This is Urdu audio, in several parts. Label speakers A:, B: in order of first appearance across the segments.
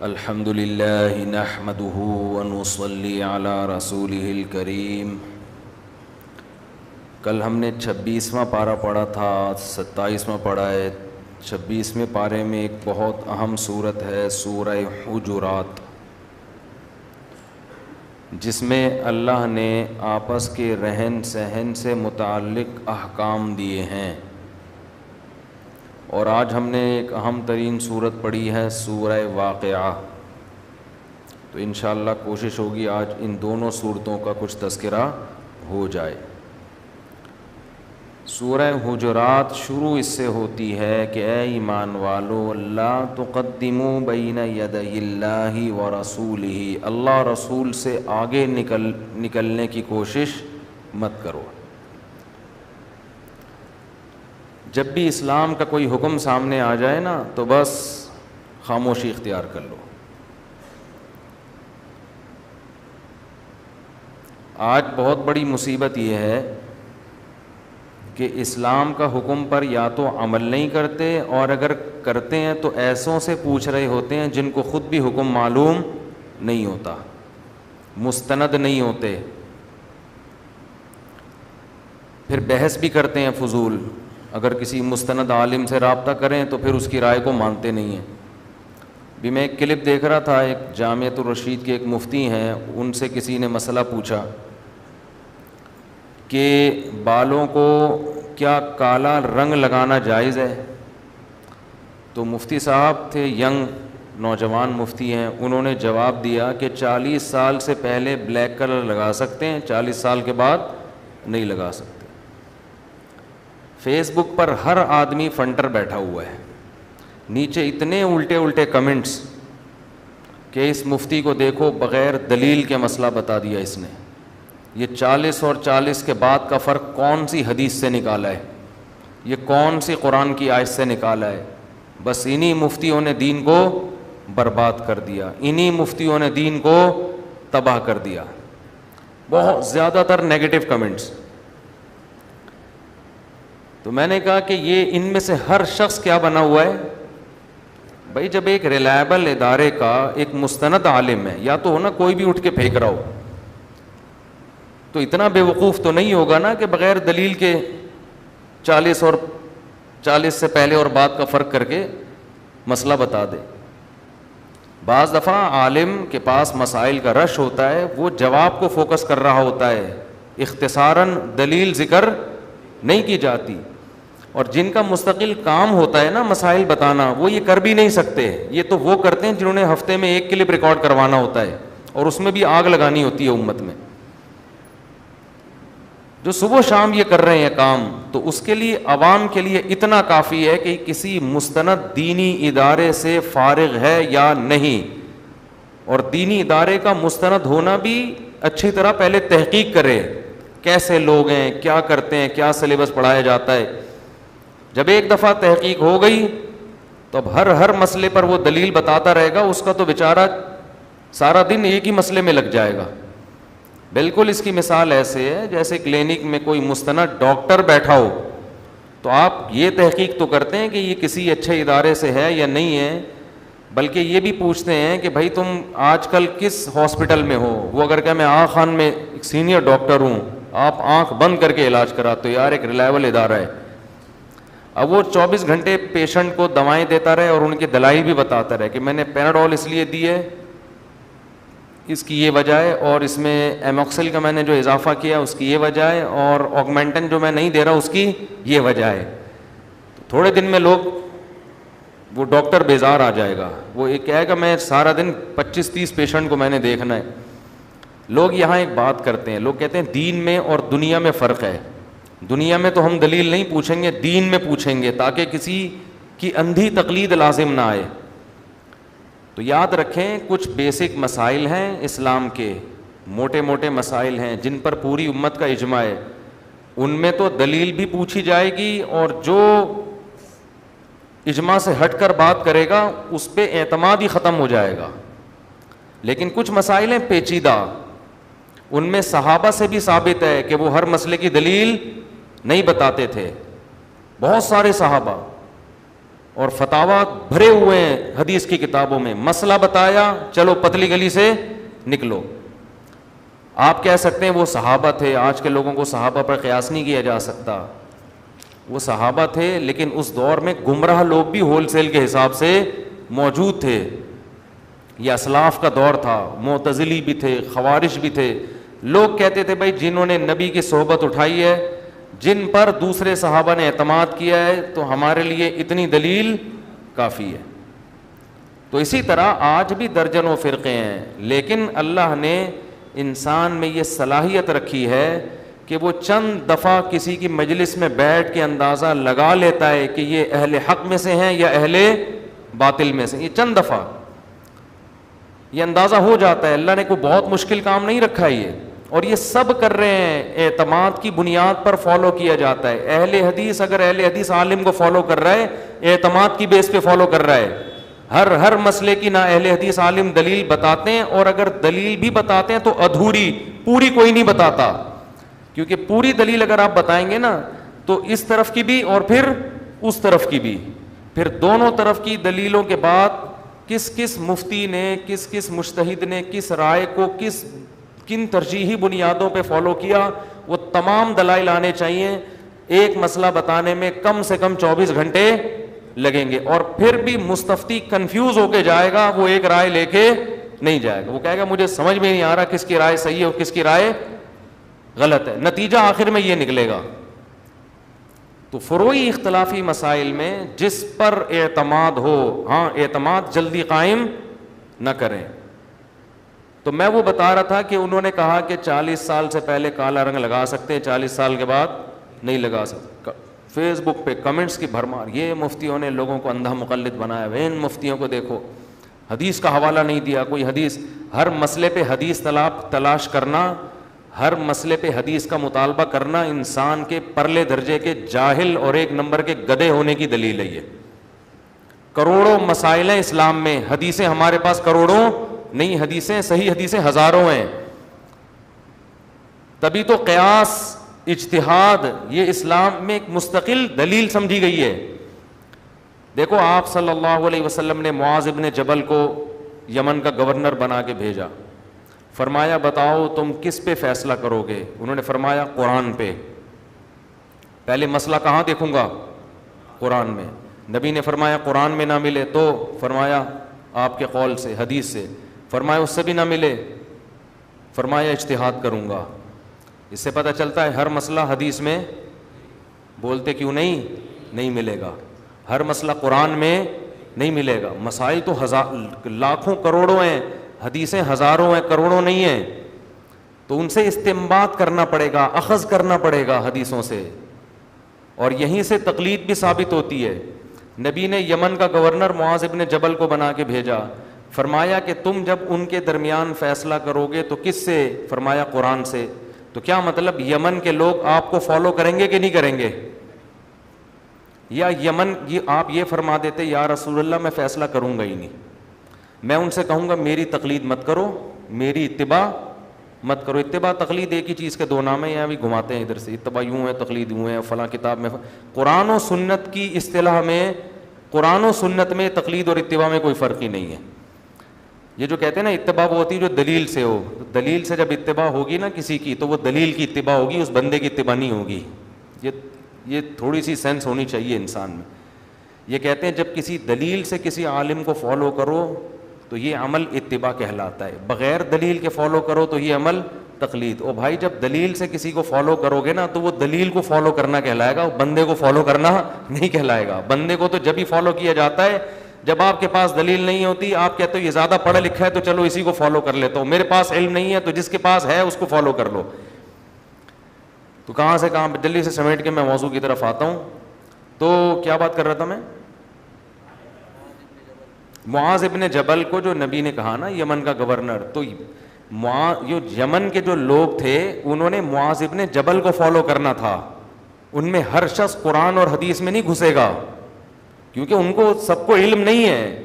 A: الحمد للہ نحمده ونصلی علی رسولہ الکریم۔ کل ہم نے 26واں پارہ پڑھا تھا، 27واں پڑھا ہے۔ 26ویں پارے میں ایک بہت اہم صورت ہے سورہ حجرات، جس میں اللہ نے آپس کے رہن سہن سے متعلق احکام دیے ہیں، اور آج ہم نے ایک اہم ترین صورت پڑھی ہے سورہ واقعہ۔ تو انشاءاللہ کوشش ہوگی آج ان دونوں صورتوں کا کچھ تذکرہ ہو جائے۔ سورہ حجرات شروع اس سے ہوتی ہے کہ اے ایمان والو، لا تقدموا بین یدی اللہ ورسولہ، اللہ رسول سے آگے نکلنے کی کوشش مت کرو۔ جب بھی اسلام کا کوئی حکم سامنے آ جائے نا تو بس خاموشی اختیار کر لو۔ آج بہت بڑی مصیبت یہ ہے کہ اسلام کا حکم پر یا تو عمل نہیں کرتے، اور اگر کرتے ہیں تو ایسوں سے پوچھ رہے ہوتے ہیں جن کو خود بھی حکم معلوم نہیں ہوتا، مستند نہیں ہوتے، پھر بحث بھی کرتے ہیں فضول۔ اگر کسی مستند عالم سے رابطہ کریں تو پھر اس کی رائے کو مانتے نہیں ہیں۔ بھی میں ایک کلپ دیکھ رہا تھا، ایک جامعۃ الرشید کے ایک مفتی ہیں، ان سے کسی نے مسئلہ پوچھا کہ بالوں کو کیا کالا رنگ لگانا جائز ہے؟ تو مفتی صاحب تھے، ینگ نوجوان مفتی ہیں، انہوں نے جواب دیا کہ 40 سال سے پہلے بلیک کلر لگا سکتے ہیں، 40 سال کے بعد نہیں لگا سکتے۔ فیس بک پر ہر آدمی فنٹر بیٹھا ہوا ہے، نیچے اتنے الٹے الٹے کمنٹس کہ اس مفتی کو دیکھو بغیر دلیل کے مسئلہ بتا دیا اس نے۔ یہ 40 اور 40 کے بعد کا فرق کون سی حدیث سے نکالا ہے، یہ کون سی قرآن کی آیت سے نکالا ہے؟ بس انہی مفتیوں نے دین کو برباد کر دیا، انہی مفتیوں نے دین کو تباہ کر دیا۔ بہت زیادہ تر نیگیٹو کمنٹس۔ تو میں نے کہا کہ یہ ان میں سے ہر شخص کیا بنا ہوا ہے؟ بھائی جب ایک ریلائبل ادارے کا ایک مستند عالم ہے، یا تو ہو نا کوئی بھی اٹھ کے پھینک رہا ہو، تو اتنا بے وقوف تو نہیں ہوگا نا کہ بغیر دلیل کے 40 سے پہلے اور بعد کا فرق کر کے مسئلہ بتا دے۔ بعض دفعہ عالم کے پاس مسائل کا رش ہوتا ہے، وہ جواب کو فوکس کر رہا ہوتا ہے، اختصاراً دلیل ذکر نہیں کی جاتی۔ اور جن کا مستقل کام ہوتا ہے نا مسائل بتانا، وہ یہ کر بھی نہیں سکتے۔ یہ تو وہ کرتے ہیں جنہوں نے ہفتے میں ایک کلپ ریکارڈ کروانا ہوتا ہے، اور اس میں بھی آگ لگانی ہوتی ہے امت میں۔ جو صبح و شام یہ کر رہے ہیں کام، تو اس کے لیے عوام کے لیے اتنا کافی ہے کہ کسی مستند دینی ادارے سے فارغ ہے یا نہیں، اور دینی ادارے کا مستند ہونا بھی اچھی طرح پہلے تحقیق کرے، کیسے لوگ ہیں، کیا کرتے ہیں، کیا سلیبس پڑھایا جاتا ہے۔ جب ایک دفعہ تحقیق ہو گئی تو اب ہر مسئلے پر وہ دلیل بتاتا رہے گا، اس کا تو بیچارہ سارا دن ایک ہی مسئلے میں لگ جائے گا۔ بالکل اس کی مثال ایسے ہے جیسے کلینک میں کوئی مستند ڈاکٹر بیٹھا ہو، تو آپ یہ تحقیق تو کرتے ہیں کہ یہ کسی اچھے ادارے سے ہے یا نہیں ہے، بلکہ یہ بھی پوچھتے ہیں کہ بھائی تم آج کل کس ہاسپٹل میں ہو۔ وہ اگر کہ میں آنکھ خان میں ایک سینئر ڈاکٹر ہوں، آپ آنکھ بند کر کے علاج کراتے ہو، یار ایک ریلائبل ادارہ ہے۔ اب وہ 24 گھنٹے پیشنٹ کو دوائیں دیتا رہے اور ان کے دلائل بھی بتاتا رہے کہ میں نے پیناڈول اس لیے دی ہے، اس کی یہ وجہ ہے، اور اس میں ایموکسل کا میں نے جو اضافہ کیا اس کی یہ وجہ ہے، اور آگمنٹن جو میں نہیں دے رہا اس کی یہ وجہ ہے۔ تھوڑے دن میں لوگ، وہ ڈاکٹر بیزار آ جائے گا، وہ یہ کہے گا میں سارا دن 25-30 پیشنٹ کو میں نے دیکھنا ہے۔ لوگ یہاں ایک بات کرتے ہیں، لوگ کہتے ہیں دین میں اور دنیا میں فرق ہے۔ دنیا میں تو ہم دلیل نہیں پوچھیں گے، دین میں پوچھیں گے تاکہ کسی کی اندھی تقلید لازم نہ آئے۔ تو یاد رکھیں کچھ بیسک مسائل ہیں اسلام کے، موٹے موٹے مسائل ہیں جن پر پوری امت کا اجماع ہے، ان میں تو دلیل بھی پوچھی جائے گی، اور جو اجماع سے ہٹ کر بات کرے گا اس پہ اعتماد ہی ختم ہو جائے گا۔ لیکن کچھ مسائل ہیں پیچیدہ، ان میں صحابہ سے بھی ثابت ہے کہ وہ ہر مسئلے کی دلیل نہیں بتاتے تھے، بہت سارے صحابہ، اور فتاوا بھرے ہوئے ہیں حدیث کی کتابوں میں، مسئلہ بتایا چلو پتلی گلی سے نکلو۔ آپ کہہ سکتے ہیں وہ صحابہ تھے، آج کے لوگوں کو صحابہ پر قیاس نہیں کیا جا سکتا، وہ صحابہ تھے، لیکن اس دور میں گمراہ لوگ بھی ہول سیل کے حساب سے موجود تھے۔ یہ اسلاف کا دور تھا، معتزلی بھی تھے، خوارج بھی تھے۔ لوگ کہتے تھے بھائی جنہوں نے نبی کی صحبت اٹھائی ہے، جن پر دوسرے صحابہ نے اعتماد کیا ہے، تو ہمارے لیے اتنی دلیل کافی ہے۔ تو اسی طرح آج بھی درجنوں فرقے ہیں، لیکن اللہ نے انسان میں یہ صلاحیت رکھی ہے کہ وہ چند دفعہ کسی کی مجلس میں بیٹھ کے اندازہ لگا لیتا ہے کہ یہ اہل حق میں سے ہیں یا اہل باطل میں سے۔ یہ چند دفعہ یہ اندازہ ہو جاتا ہے، اللہ نے کوئی بہت مشکل کام نہیں رکھا یہ، اور یہ سب کر رہے ہیں، اعتماد کی بنیاد پر فالو کیا جاتا ہے۔ اہل حدیث اگر اہل حدیث عالم کو فالو کر رہا ہے، اعتماد کی بیس پہ فالو کر رہا ہے۔ ہر مسئلے کی نہ اہل حدیث عالم دلیل بتاتے ہیں، اور اگر دلیل بھی بتاتے ہیں تو ادھوری، پوری کوئی نہیں بتاتا، کیونکہ پوری دلیل اگر آپ بتائیں گے نا تو اس طرف کی بھی اور پھر اس طرف کی بھی، پھر دونوں طرف کی دلیلوں کے بعد کس کس مفتی نے، کس کس مجتہد نے کس رائے کو کن ترجیحی بنیادوں پہ فالو کیا، وہ تمام دلائل آنے چاہیے۔ ایک مسئلہ بتانے میں کم سے کم 24 گھنٹے لگیں گے، اور پھر بھی مستفتی کنفیوز ہو کے جائے گا، وہ ایک رائے لے کے نہیں جائے گا، وہ کہے گا مجھے سمجھ میں نہیں آ رہا کس کی رائے صحیح ہے اور کس کی رائے غلط ہے، نتیجہ آخر میں یہ نکلے گا۔ تو فروعی اختلافی مسائل میں جس پر اعتماد ہو، ہاں اعتماد جلدی قائم نہ کریں۔ تو میں وہ بتا رہا تھا کہ انہوں نے کہا کہ 40 سال سے پہلے کالا رنگ لگا سکتے ہیں، 40 سال کے بعد نہیں لگا سکتے۔ فیس بک پہ کمنٹس کی بھرمار، یہ مفتیوں نے لوگوں کو اندھا مقلد بنایا ہے، ان مفتیوں کو دیکھو، حدیث کا حوالہ نہیں دیا کوئی حدیث، ہر مسئلے پہ حدیث تلاش کرنا، ہر مسئلے پہ حدیث کا مطالبہ کرنا انسان کے پرلے درجے کے جاہل اور ایک نمبر کے گدھے ہونے کی دلیل ہے۔ یہ کروڑوں مسائل ہیں اسلام میں، حدیثیں ہمارے پاس کروڑوں نہیں، حدیثیں صحیح حدیثیں ہزاروں ہیں۔ تبھی تو قیاس، اجتہاد یہ اسلام میں ایک مستقل دلیل سمجھی گئی ہے۔ دیکھو آپ صلی اللہ علیہ وسلم نے معاذ ابن جبل کو یمن کا گورنر بنا کے بھیجا، فرمایا بتاؤ تم کس پہ فیصلہ کرو گے؟ انہوں نے فرمایا قرآن پہ۔ پہلے مسئلہ کہاں دیکھوں گا؟ قرآن میں۔ نبی نے فرمایا قرآن میں نہ ملے تو فرمایا آپ کے قول سے، حدیث سے۔ فرمایا اس سے بھی نہ ملے، فرمایا اجتہاد کروں گا۔ اس سے پتہ چلتا ہے ہر مسئلہ حدیث میں بولتے کیوں نہیں ملے گا، ہر مسئلہ قرآن میں نہیں ملے گا۔ مسائل تو لاکھوں کروڑوں ہیں، حدیثیں ہزاروں ہیں، کروڑوں نہیں ہیں، تو ان سے استنباط کرنا پڑے گا، اخذ کرنا پڑے گا حدیثوں سے، اور یہیں سے تقلید بھی ثابت ہوتی ہے۔ نبی نے یمن کا گورنر معاذ ابن جبل کو بنا کے بھیجا، فرمایا کہ تم جب ان کے درمیان فیصلہ کرو گے تو کس سے؟ فرمایا قرآن سے۔ تو کیا مطلب یمن کے لوگ آپ کو فالو کریں گے کہ نہیں کریں گے؟ یا آپ یہ فرما دیتے یا رسول اللہ میں فیصلہ کروں گا ہی نہیں، میں ان سے کہوں گا میری تقلید مت کرو، میری اتباع مت کرو۔ اتباع تقلید ایک ہی چیز کے دو نام ہیں، یہاں بھی گھماتے ہیں ادھر سے، اتباع یوں ہے تقلید یوں ہے، فلاں کتاب میں۔ قرآن و سنت کی اصطلاح میں، قرآن و سنت میں تقلید اور اتباع میں کوئی فرق ہی نہیں ہے۔ یہ جو کہتے ہیں نا اتباع وہ ہوتی ہے جو دلیل سے ہو، تو دلیل سے جب اتباع ہوگی نا کسی کی تو وہ دلیل کی اتباع ہوگی، اس بندے کی اتباع نہیں ہوگی۔ یہ تھوڑی سی سینس ہونی چاہیے انسان میں۔ یہ کہتے ہیں جب کسی دلیل سے کسی عالم کو فالو کرو تو یہ عمل اتباع کہلاتا ہے، بغیر دلیل کے فالو کرو تو یہ عمل تقلید۔ او بھائی جب دلیل سے کسی کو فالو کرو گے نا تو وہ دلیل کو فالو کرنا کہلائے گا، بندے کو فالو کرنا نہیں کہلائے گا۔ بندے کو تو جب ہی فالو کیا جاتا ہے جب آپ کے پاس دلیل نہیں ہوتی، آپ کہتے ہو یہ زیادہ پڑھا لکھا ہے تو چلو اسی کو فالو کر لیتا ہوں، میرے پاس علم نہیں ہے تو جس کے پاس ہے اس کو فالو کر لو۔ تو کہاں سے کہاں جلدی سے سمیٹ کے میں موضوع کی طرف آتا ہوں۔ تو کیا بات کر رہا تھا میں؟ معاذ ابن جبل کو جو نبی نے کہا نا یمن کا گورنر، تو یمن کے جو لوگ تھے انہوں نے معاذ ابن جبل کو فالو کرنا تھا۔ ان میں ہر شخص قرآن اور حدیث میں نہیں گھسے گا، کیونکہ ان کو سب کو علم نہیں ہے،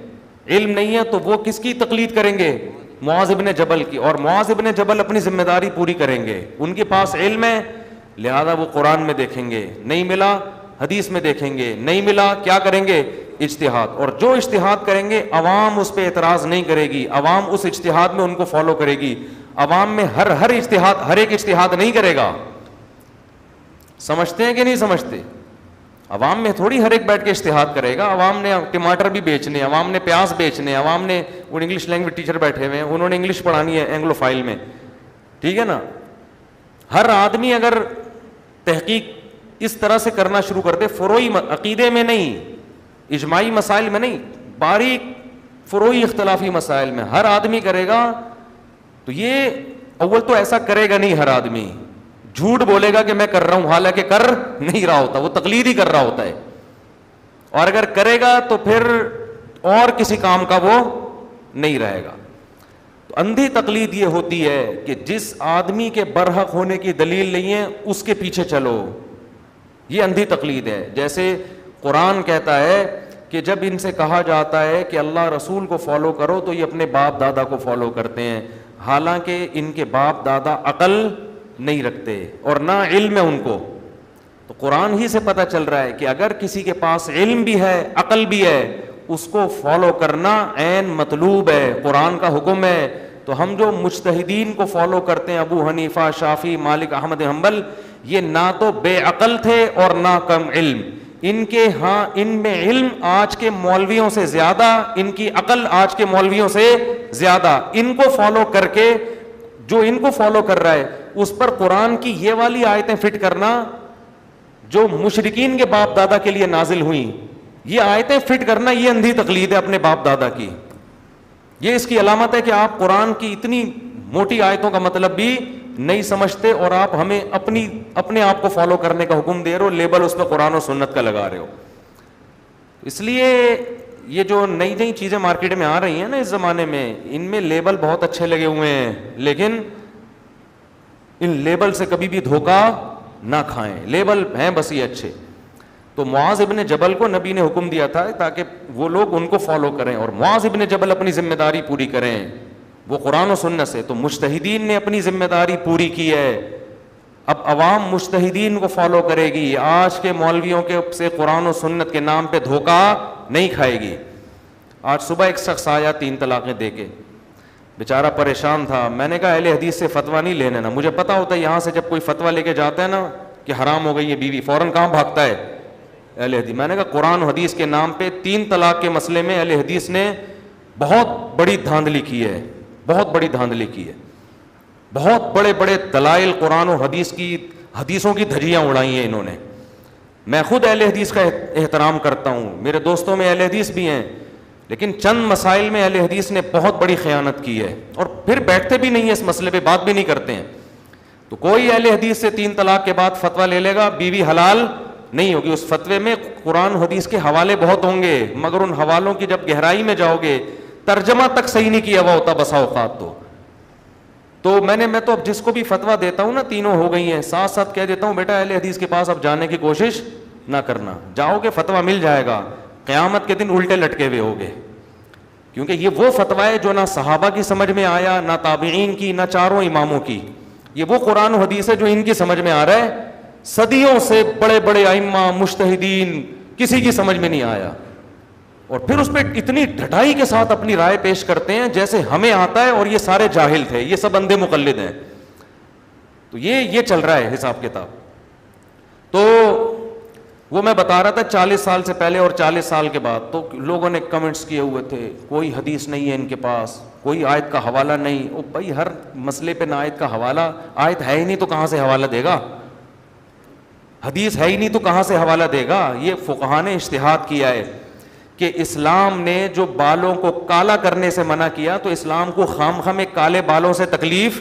A: علم نہیں ہے تو وہ کس کی تقلید کریں گے؟ معاذ ابن جبل کی, اور معاذ ابن جبل اپنی ذمہ داری پوری کریں گے, ان کے پاس علم ہے لہذا وہ قرآن میں دیکھیں گے, نہیں ملا حدیث میں دیکھیں گے, نہیں ملا کیا کریں گے, اجتہاد. اور جو اجتہاد کریں گے عوام اس پہ اعتراض نہیں کرے گی, عوام اس اجتہاد میں ان کو فالو کرے گی. عوام میں ہر اجتہاد, ہر ایک اجتہاد نہیں کرے گا. سمجھتے ہیں کہ نہیں سمجھتے؟ عوام میں تھوڑی ہر ایک بیٹھ کے اجتہاد کرے گا. عوام نے ٹماٹر بھی بیچنے, عوام نے پیاز بیچنے, عوام نے, وہ انگلش لینگویج ٹیچر بیٹھے ہوئے ہیں انہوں نے انگلش پڑھانی ہے اینگلو فائل میں, ٹھیک ہے نا. ہر آدمی اگر تحقیق اس طرح سے کرنا شروع کر دے, فروعی عقیدے میں نہیں, اجماعی مسائل میں نہیں, باریک فروعی اختلافی مسائل میں ہر آدمی کرے گا, تو یہ اول تو ایسا کرے گا نہیں. ہر آدمی جھوٹ بولے گا کہ میں کر رہا ہوں حالانکہ کر نہیں رہا ہوتا, وہ تقلید ہی کر رہا ہوتا ہے. اور اگر کرے گا تو پھر اور کسی کام کا وہ نہیں رہے گا. تو اندھی تقلید یہ ہوتی ہے کہ جس آدمی کے برحق ہونے کی دلیل نہیں ہے اس کے پیچھے چلو, یہ اندھی تقلید ہے. جیسے قرآن کہتا ہے کہ جب ان سے کہا جاتا ہے کہ اللہ رسول کو فالو کرو تو یہ اپنے باپ دادا کو فالو کرتے ہیں, حالانکہ ان کے باپ دادا عقل نہیں رکھتے اور نہ علم ہے ان کو. تو قرآن ہی سے پتہ چل رہا ہے کہ اگر کسی کے پاس علم بھی ہے عقل بھی ہے اس کو فالو کرنا عین مطلوب ہے, قرآن کا حکم ہے. تو ہم جو مجتہدین کو فالو کرتے ہیں, ابو حنیفہ, شافعی, مالک, احمد حنبل, یہ نہ تو بے عقل تھے اور نہ کم علم. ان کے ہاں ان میں علم آج کے مولویوں سے زیادہ, ان کی عقل آج کے مولویوں سے زیادہ. ان کو فالو کر کے جو ان کو فالو کر رہا ہے اس پر قرآن کی یہ والی آیتیں فٹ کرنا جو مشرکین کے باپ دادا کے لیے نازل ہوئیں, یہ آیتیں فٹ کرنا, یہ اندھی تقلید ہے اپنے باپ دادا کی. یہ اس کی علامت ہے کہ آپ قرآن کی اتنی موٹی آیتوں کا مطلب بھی نہیں سمجھتے اور آپ ہمیں اپنے آپ کو فالو کرنے کا حکم دے رہے ہو, لیبل اس پہ قرآن و سنت کا لگا رہے ہو. اس لیے یہ جو نئی نئی چیزیں مارکیٹ میں آ رہی ہیں نا اس زمانے میں, ان میں لیبل بہت اچھے لگے ہوئے ہیں, لیکن ان لیبل سے کبھی بھی دھوکہ نہ کھائیں. لیبل ہیں بس یہ اچھے. تو معاذ ابن جبل کو نبی نے حکم دیا تھا تاکہ وہ لوگ ان کو فالو کریں, اور معاذ ابن جبل اپنی ذمہ داری پوری کریں وہ قرآن و سنت سے. تو مجتہدین نے اپنی ذمہ داری پوری کی ہے, اب عوام مجتہدین کو فالو کرے گی, آج کے مولویوں کے سے قرآن و سنت کے نام پہ دھوکہ نہیں کھائے گی. آج صبح ایک شخص آیا 3 طلاقیں دے کے, بیچارہ پریشان تھا. میں نے کہا اہل حدیث سے فتویٰ نہیں لینے نا, مجھے پتا ہوتا ہے یہاں سے جب کوئی فتویٰ لے کے جاتا ہے نا کہ حرام ہو گئی یہ بیوی, فوراً کہاں بھاگتا ہے اہل حدیث. میں نے کہا قرآن و حدیث کے نام پہ 3 طلاق کے مسئلے میں اہل حدیث نے بہت بڑی دھاندلی کی ہے, بہت بڑی دھاندلی کی ہے, بہت بڑے بڑے دلائل قرآن و حدیث کی, حدیثوں کی دھجیاں اڑائی ہیں انہوں نے. میں خود اہل حدیث کا احترام کرتا ہوں, میرے دوستوں میں اہل حدیث بھی ہیں, لیکن چند مسائل میں اہل حدیث نے بہت بڑی خیانت کی ہے اور پھر بیٹھتے بھی نہیں ہیں اس مسئلے پہ, بات بھی نہیں کرتے ہیں. تو کوئی اہل حدیث سے 3 طلاق کے بعد فتویٰ لے لے گا بیوی حلال نہیں ہوگی, اس فتوے میں قرآن حدیث کے حوالے بہت ہوں گے, مگر ان حوالوں کی جب گہرائی میں جاؤ گے ترجمہ تک صحیح نہیں کیا ہوا ہوتا بسا اوقات. تو میں تو اب جس کو بھی فتویٰ دیتا ہوں نا, تینوں ہو گئی ہیں, ساتھ ساتھ کہہ دیتا ہوں بیٹا اہل حدیث کے پاس اب جانے کی کوشش نہ کرنا, جاؤ گے فتویٰ مل جائے گا, قیامت کے دن الٹے لٹکے ہوئے ہوگے. کیونکہ یہ وہ فتویٰ ہے جو نہ صحابہ کی سمجھ میں آیا, نہ تابعین کی, نہ 4 اماموں کی. یہ وہ قرآن و حدیث ہے جو ان کی سمجھ میں آ رہا ہے, صدیوں سے بڑے بڑے ائمہ مجتہدین کسی کی سمجھ میں نہیں آیا, اور پھر اس پہ اتنی ڈھٹائی کے ساتھ اپنی رائے پیش کرتے ہیں جیسے ہمیں آتا ہے اور یہ سارے جاہل تھے, یہ سب اندھے مقلد ہیں. تو یہ چل رہا ہے حساب کتاب. تو وہ میں بتا رہا تھا 40 سال سے پہلے اور 40 سال کے بعد, تو لوگوں نے کمنٹس کیے ہوئے تھے کوئی حدیث نہیں ہے ان کے پاس, کوئی آیت کا حوالہ نہیں. او بھائی ہر مسئلے پہ نہ آیت کا حوالہ, آیت ہے ہی نہیں تو کہاں سے حوالہ دے گا, حدیث ہے ہی نہیں تو کہاں سے حوالہ دے گا. یہ فقہاء نے اجتہاد کیا ہے کہ اسلام نے جو بالوں کو کالا کرنے سے منع کیا تو اسلام کو خام میں کالے بالوں سے تکلیف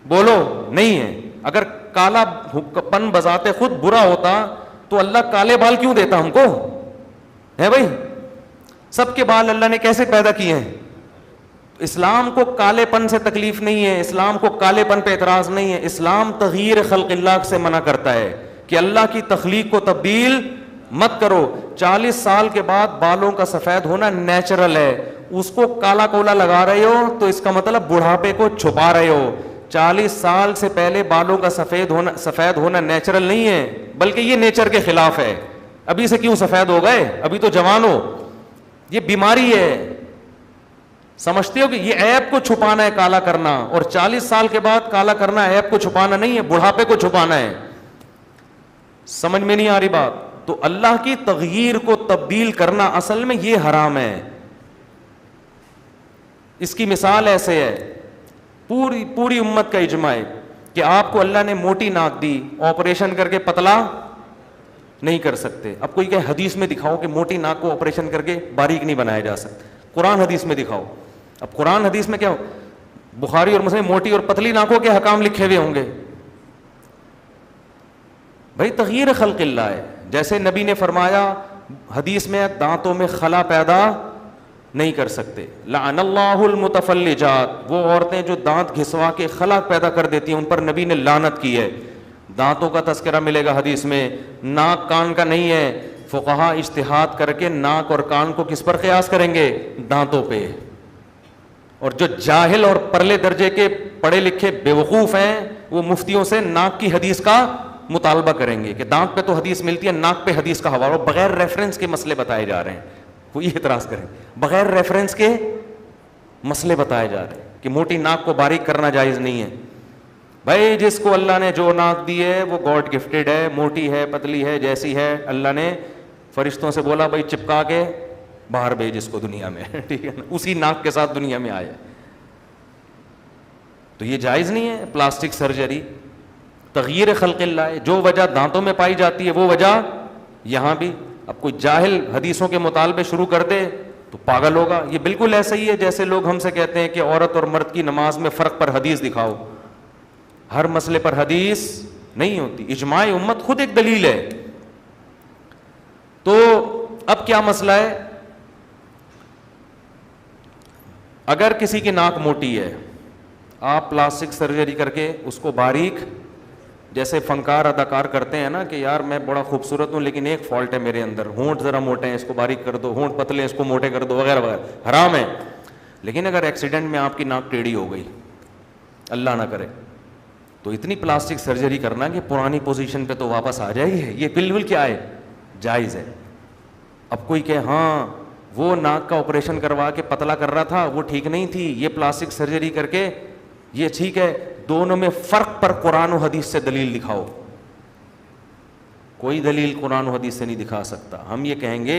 A: بولو نہیں ہے. اگر کالا پن بذات خود برا ہوتا تو اللہ کالے بال کیوں دیتا ہم کو, ہے بھائی؟ سب کے بال اللہ نے کیسے پیدا کیے ہیں. اسلام کو کالے پن سے تکلیف نہیں ہے, اسلام کو کالے پن پہ اعتراض نہیں ہے. اسلام تغییر خلق اللہ سے منع کرتا ہے کہ اللہ کی تخلیق کو تبدیل مت کرو. 40 سال کے بعد بالوں کا سفید ہونا نیچرل ہے, اس کو کالا کولا لگا رہے ہو تو اس کا مطلب بڑھاپے کو چھپا رہے ہو. 40 سال سے پہلے بالوں کا سفید ہونا نیچرل نہیں ہے, بلکہ یہ نیچر کے خلاف ہے. ابھی سے کیوں سفید ہو گئے, ابھی تو جوان ہو, یہ بیماری ہے. سمجھتے ہو کہ یہ عیب کو چھپانا ہے کالا کرنا, اور 40 سال کے بعد کالا کرنا عیب کو چھپانا نہیں ہے, بڑھاپے کو چھپانا ہے. سمجھ میں نہیں آ رہی بات؟ تو اللہ کی تغییر کو تبدیل کرنا اصل میں یہ حرام ہے. اس کی مثال ایسے ہے, پوری امت کا اجماع ہے کہ آپ کو اللہ نے موٹی ناک دی, آپریشن کر کے پتلا نہیں کر سکتے. اب کوئی کہ حدیث میں دکھاؤ کہ موٹی ناک کو آپریشن کر کے باریک نہیں بنایا جا سکتا, قرآن حدیث میں دکھاؤ. اب قرآن حدیث میں کیا, بخاری اور مسلم موٹی اور پتلی ناکوں کے حکام لکھے ہوئے ہوں گے. بھائی تغییر خلق اللہ ہے. جیسے نبی نے فرمایا حدیث میں دانتوں میں خلا پیدا نہیں کر سکتے. لعن اللہ المتفلجات, وہ عورتیں جو دانت گھسوا کے خلا پیدا کر دیتی ہیں ان پر نبی نے لعنت کی ہے. دانتوں کا تذکرہ ملے گا حدیث میں, ناک کان کا نہیں ہے. فقہا اجتہاد کر کے ناک اور کان کو کس پر قیاس کریں گے؟ دانتوں پہ. اور جو جاہل اور پرلے درجے کے پڑھے لکھے بیوقوف ہیں وہ مفتیوں سے ناک کی حدیث کا مطالبہ کریں گے کہ دانت پہ تو حدیث ملتی ہے, ناک پہ حدیث کا حوالہ, بغیر ریفرنس کے مسئلے بتائے جا رہے ہیں. وہ یہ اعتراض کریں, بغیر ریفرنس کے مسئلے بتائے جا رہے ہیں کہ موٹی ناک کو باریک کرنا جائز نہیں ہے. بھائی جس کو اللہ نے جو ناک دی ہے وہ گاڈ گفٹڈ ہے, موٹی ہے پتلی ہے جیسی ہے, اللہ نے فرشتوں سے بولا بھائی چپکا کے باہر بھیج اس کو دنیا میں, ٹھیک ہے نا, اسی ناک کے ساتھ دنیا میں آیا. تو یہ جائز نہیں ہے پلاسٹک سرجری. تغییر خلق اللہ ہے. جو وجہ دانتوں میں پائی جاتی ہے وہ وجہ یہاں بھی. اب کوئی جاہل حدیثوں کے مطالبے شروع کر دے تو پاگل ہوگا. یہ بالکل ایسا ہی ہے جیسے لوگ ہم سے کہتے ہیں کہ عورت اور مرد کی نماز میں فرق پر حدیث دکھاؤ. ہر مسئلے پر حدیث نہیں ہوتی, اجماع امت خود ایک دلیل ہے. تو اب کیا مسئلہ ہے, اگر کسی کی ناک موٹی ہے, آپ پلاسٹک سرجری کر کے اس کو باریک, جیسے فنکار اداکار کرتے ہیں نا کہ یار میں بڑا خوبصورت ہوں لیکن ایک فالٹ ہے میرے اندر, ہونٹ ذرا موٹے ہیں اس کو باریک کر دو, ہونٹ پتلے ہیں اس کو موٹے کر دو, وغیرہ وغیرہ, حرام ہے. لیکن اگر ایکسیڈنٹ میں آپ کی ناک ٹیڑھی ہو گئی, اللہ نہ کرے, تو اتنی پلاسٹک سرجری کرنا کہ پرانی پوزیشن پہ تو واپس آ جائے گی, یہ بالکل کیا ہے, جائز ہے. اب کوئی کہ ہاں وہ ناک کا آپریشن کروا کے پتلا کر رہا تھا وہ ٹھیک نہیں تھی, یہ پلاسٹک سرجری کر کے یہ ٹھیک ہے, دونوں میں فرق پر قرآن و حدیث سے دلیل دکھاؤ. کوئی دلیل قرآن و حدیث سے نہیں دکھا سکتا. ہم یہ کہیں گے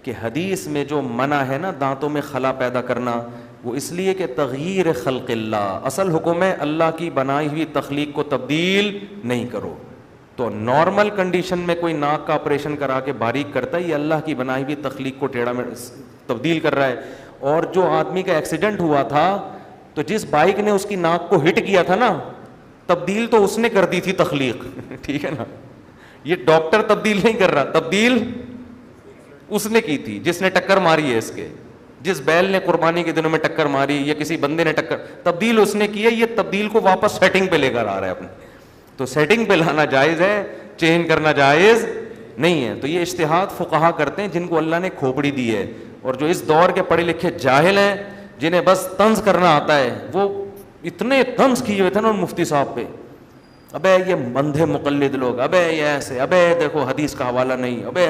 A: کہ حدیث میں جو منع ہے نا دانتوں میں خلا پیدا کرنا, وہ اس لیے کہ تغییر خلق اللہ, اصل حکم ہے اللہ کی بنائی ہوئی تخلیق کو تبدیل نہیں کرو. تو نارمل کنڈیشن میں کوئی ناک کا آپریشن کرا کے باریک کرتا ہے, یہ اللہ کی بنائی ہوئی تخلیق کو ٹیڑھا میں تبدیل کر رہا ہے. اور جو آدمی کا ایکسیڈنٹ ہوا تھا تو جس بائک نے اس کی ناک کو ہٹ کیا تھا نا, تبدیل تو اس نے کر دی تھی تخلیق, ٹھیک ہے نا, یہ ڈاکٹر تبدیل نہیں کر رہا, تبدیل اس نے کی تھی جس نے ٹکر ماری ہے اس کے, جس بیل نے قربانی کے دنوں میں ٹکر ماری یا کسی بندے نے ٹکر, تبدیل اس نے کی ہے. یہ تبدیل کو واپس سیٹنگ پہ لے کر آ رہا ہے اپنے, تو سیٹنگ پہ لانا جائز ہے, چینج کرنا جائز نہیں ہے. تو یہ اجتہاد فقہا کرتے ہیں جن کو اللہ نے کھوپڑی دی ہے, اور جو اس دور کے پڑھے لکھے جاہل ہیں جنہیں بس طنز کرنا آتا ہے, وہ اتنے طنز کیے ہوئے تھے نا مفتی صاحب پہ, ابے یہ اندھے مقلد لوگ, ابے یہ ایسے, ابے دیکھو حدیث کا حوالہ نہیں, ابے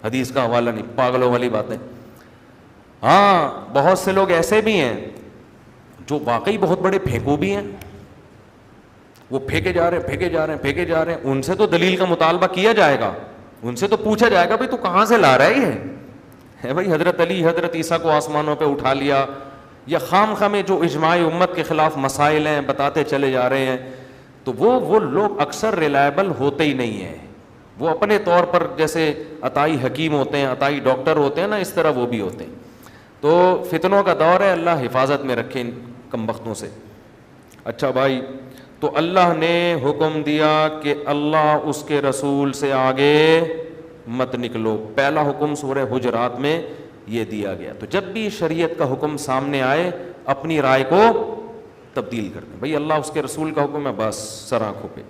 A: حدیث کا حوالہ نہیں, پاگلوں والی باتیں. ہاں بہت سے لوگ ایسے بھی ہیں جو واقعی بہت بڑے پھینکو بھی ہیں, وہ پھینکے جا رہے ہیں, ان سے تو دلیل کا مطالبہ کیا جائے گا, ان سے تو پوچھا جائے گا بھائی تو کہاں سے لا رہا ہے بھائی, حضرت علی حضرت عیسیٰ کو آسمانوں پہ اٹھا لیا, یا خام خواہ میں جو اجماع امت کے خلاف مسائل ہیں بتاتے چلے جا رہے ہیں. تو وہ لوگ اکثر ریلائبل ہوتے ہی نہیں ہیں. وہ اپنے طور پر جیسے عطائی حکیم ہوتے ہیں, عطائی ڈاکٹر ہوتے ہیں نا, اس طرح وہ بھی ہوتے ہیں. تو فتنوں کا دور ہے, اللہ حفاظت میں رکھے ان کم بختوں سے. اچھا بھائی, تو اللہ نے حکم دیا کہ اللہ اس کے رسول سے آگے مت نکلو. پہلا حکم سورہ حجرات میں یہ دیا گیا. تو جب بھی شریعت کا حکم سامنے آئے اپنی رائے کو تبدیل کر دیں. بھائی اللہ اس کے رسول کا حکم ہے, بس سر آنکھوں پہ.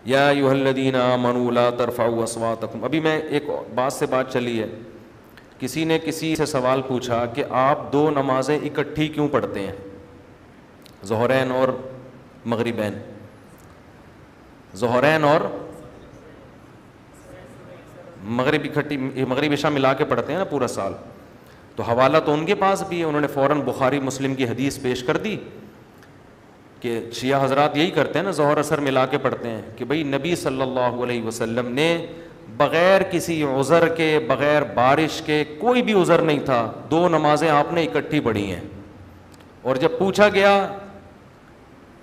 A: یا ایھا الذین آمنوا لا ترفعوا اصواتکم, ابھی میں ایک بات سے بات چلی ہے کسی نے کسی سے سوال پوچھا کہ آپ دو نمازیں اکٹھی کیوں پڑھتے ہیں، ظہرین اور مغربین، ظہرین اور مغرب اکٹھی، مغرب عشاء ملا کے پڑھتے ہیں نا پورا سال. تو حوالہ تو ان کے پاس بھی ہے، انہوں نے فوراً بخاری مسلم کی حدیث پیش کر دی کہ شیعہ حضرات یہی کرتے ہیں نا، ظہر اثر ملا کے پڑھتے ہیں، کہ بھئی نبی صلی اللہ علیہ وسلم نے بغیر کسی عذر کے، بغیر بارش کے، کوئی بھی عذر نہیں تھا، دو نمازیں آپ نے اکٹھی پڑھی ہیں. اور جب پوچھا گیا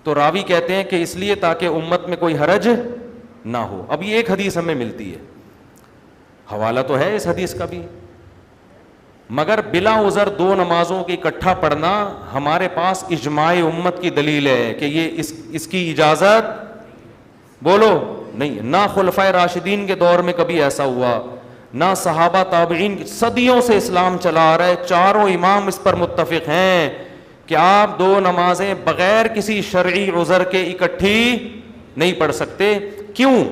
A: تو راوی کہتے ہیں کہ اس لیے تاکہ امت میں کوئی حرج نہ ہو. اب یہ ایک حدیث ہمیں ملتی ہے، حوالہ تو ہے اس حدیث کا بھی، مگر بلا عذر دو نمازوں کی اکٹھا پڑھنا ہمارے پاس اجماع امت کی دلیل ہے کہ یہ اس کی اجازت بولو نہیں. نہ خلفائے راشدین کے دور میں کبھی ایسا ہوا، نہ صحابہ تابعین، صدیوں سے اسلام چلا آ رہا ہے، چاروں امام اس پر متفق ہیں کہ آپ دو نمازیں بغیر کسی شرعی عذر کے اکٹھی نہیں پڑھ سکتے. کیوں؟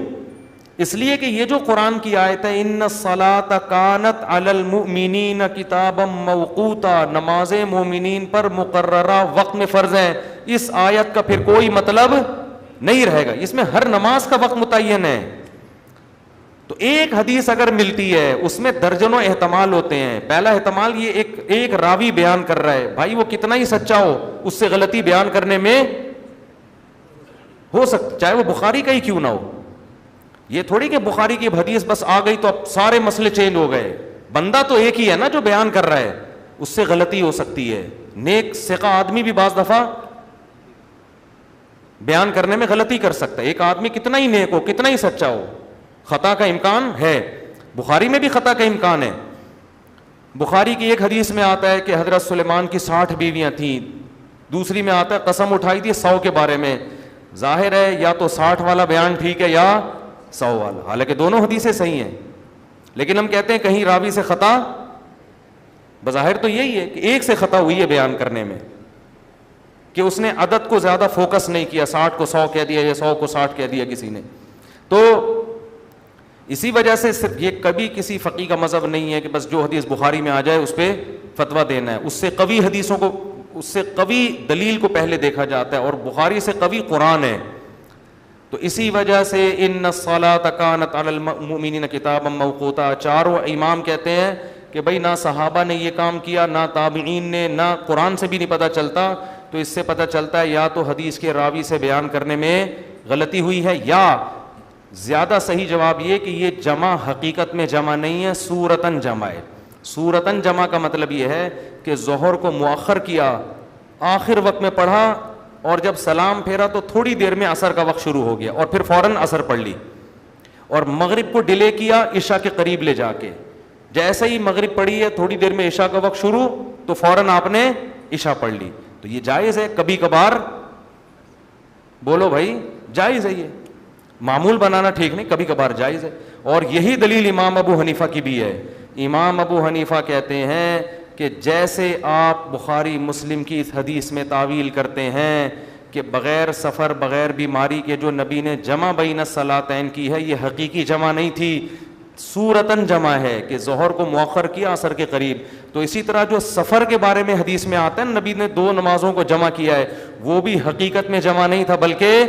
A: اس لیے کہ یہ جو قرآن کی آیت ہے ان الصلاۃ کانت علی المؤمنین کتابا موقوتا، نمازیں مومنین پر مقررہ وقت میں فرض ہیں، اس آیت کا پھر کوئی مطلب نہیں رہے گا، اس میں ہر نماز کا وقت متعین ہے. تو ایک حدیث اگر ملتی ہے اس میں درجنوں احتمال ہوتے ہیں. پہلا احتمال یہ ایک راوی بیان کر رہا ہے، بھائی وہ کتنا ہی سچا ہو اس سے غلطی بیان کرنے میں ہو سکتا، چاہے وہ بخاری کا ہی کیوں نہ ہو. یہ تھوڑی کہ بخاری کی حدیث بس آ گئی تو اب سارے مسئلے چینج ہو گئے. بندہ تو ایک ہی ہے نا جو بیان کر رہا ہے، اس سے غلطی ہو سکتی ہے. نیک ثقہ آدمی بھی بعض دفعہ بیان کرنے میں غلطی کر سکتا ہے. ایک آدمی کتنا ہی نیک ہو، کتنا ہی سچا ہو، خطا کا امکان ہے. بخاری میں بھی خطا کا امکان ہے. بخاری کی ایک حدیث میں آتا ہے کہ حضرت سلیمان کی 60 بیویاں تھیں، دوسری میں آتا ہے قسم اٹھائی تھی 100 کے بارے میں. ظاہر ہے یا تو 60 والا بیان ٹھیک ہے یا 100 والا، حالانکہ دونوں حدیثیں صحیح ہیں، لیکن ہم کہتے ہیں کہیں راوی سے خطا. بظاہر تو یہی ہے کہ ایک سے خطا ہوئی ہے بیان کرنے میں، کہ اس نے عدد کو زیادہ فوکس نہیں کیا، 60 کو 100 کہہ دیا یا 100 کو 60 کہہ دیا کسی نے. تو اسی وجہ سے صرف یہ کبھی کسی فقیہ کا مذہب نہیں ہے کہ بس جو حدیث بخاری میں آ جائے اس پہ فتویٰ دینا ہے. اس سے قوی حدیثوں کو، اس سے قوی دلیل کو پہلے دیکھا جاتا ہے، اور بخاری سے قوی قرآن ہے. تو اسی وجہ سے ان الصلاۃ کانت علی المؤمنین کتابا موقوتا، چاروں امام کہتے ہیں کہ بھائی نہ صحابہ نے یہ کام کیا، نہ تابعین نے، نہ قرآن سے بھی نہیں پتہ چلتا. تو اس سے پتہ چلتا ہے یا تو حدیث کے راوی سے بیان کرنے میں غلطی ہوئی ہے، یا زیادہ صحیح جواب یہ کہ یہ جمع حقیقت میں جمع نہیں ہے، صورتاً جمع ہے. صورتاً جمع کا مطلب یہ ہے کہ ظہر کو مؤخر کیا، آخر وقت میں پڑھا، اور جب سلام پھیرا تو تھوڑی دیر میں عصر کا وقت شروع ہو گیا اور پھر فوراً عصر پڑھ لی. اور مغرب کو ڈیلے کیا عشاء کے قریب لے جا کے، جیسے ہی مغرب پڑھی ہے تھوڑی دیر میں عشاء کا وقت شروع تو فوراً آپ نے عشاء پڑھ لی. تو یہ جائز ہے، کبھی کبھار بولو بھائی جائز ہے، یہ معمول بنانا ٹھیک نہیں، کبھی کبھار جائز ہے. اور یہی دلیل امام ابو حنیفہ کی بھی ہے. امام ابو حنیفہ کہتے ہیں کہ جیسے آپ بخاری مسلم کی اس حدیث میں تعویل کرتے ہیں کہ بغیر سفر، بغیر بیماری کے جو نبی نے جمع بین الصلاتین کی ہے، یہ حقیقی جمع نہیں تھی، صورتاً جمع ہے کہ ظہر کو مؤخر کیا عصر کے قریب. تو اسی طرح جو سفر کے بارے میں حدیث میں آتا ہے نبی نے دو نمازوں کو جمع کیا ہے، وہ بھی حقیقت میں جمع نہیں تھا بلکہ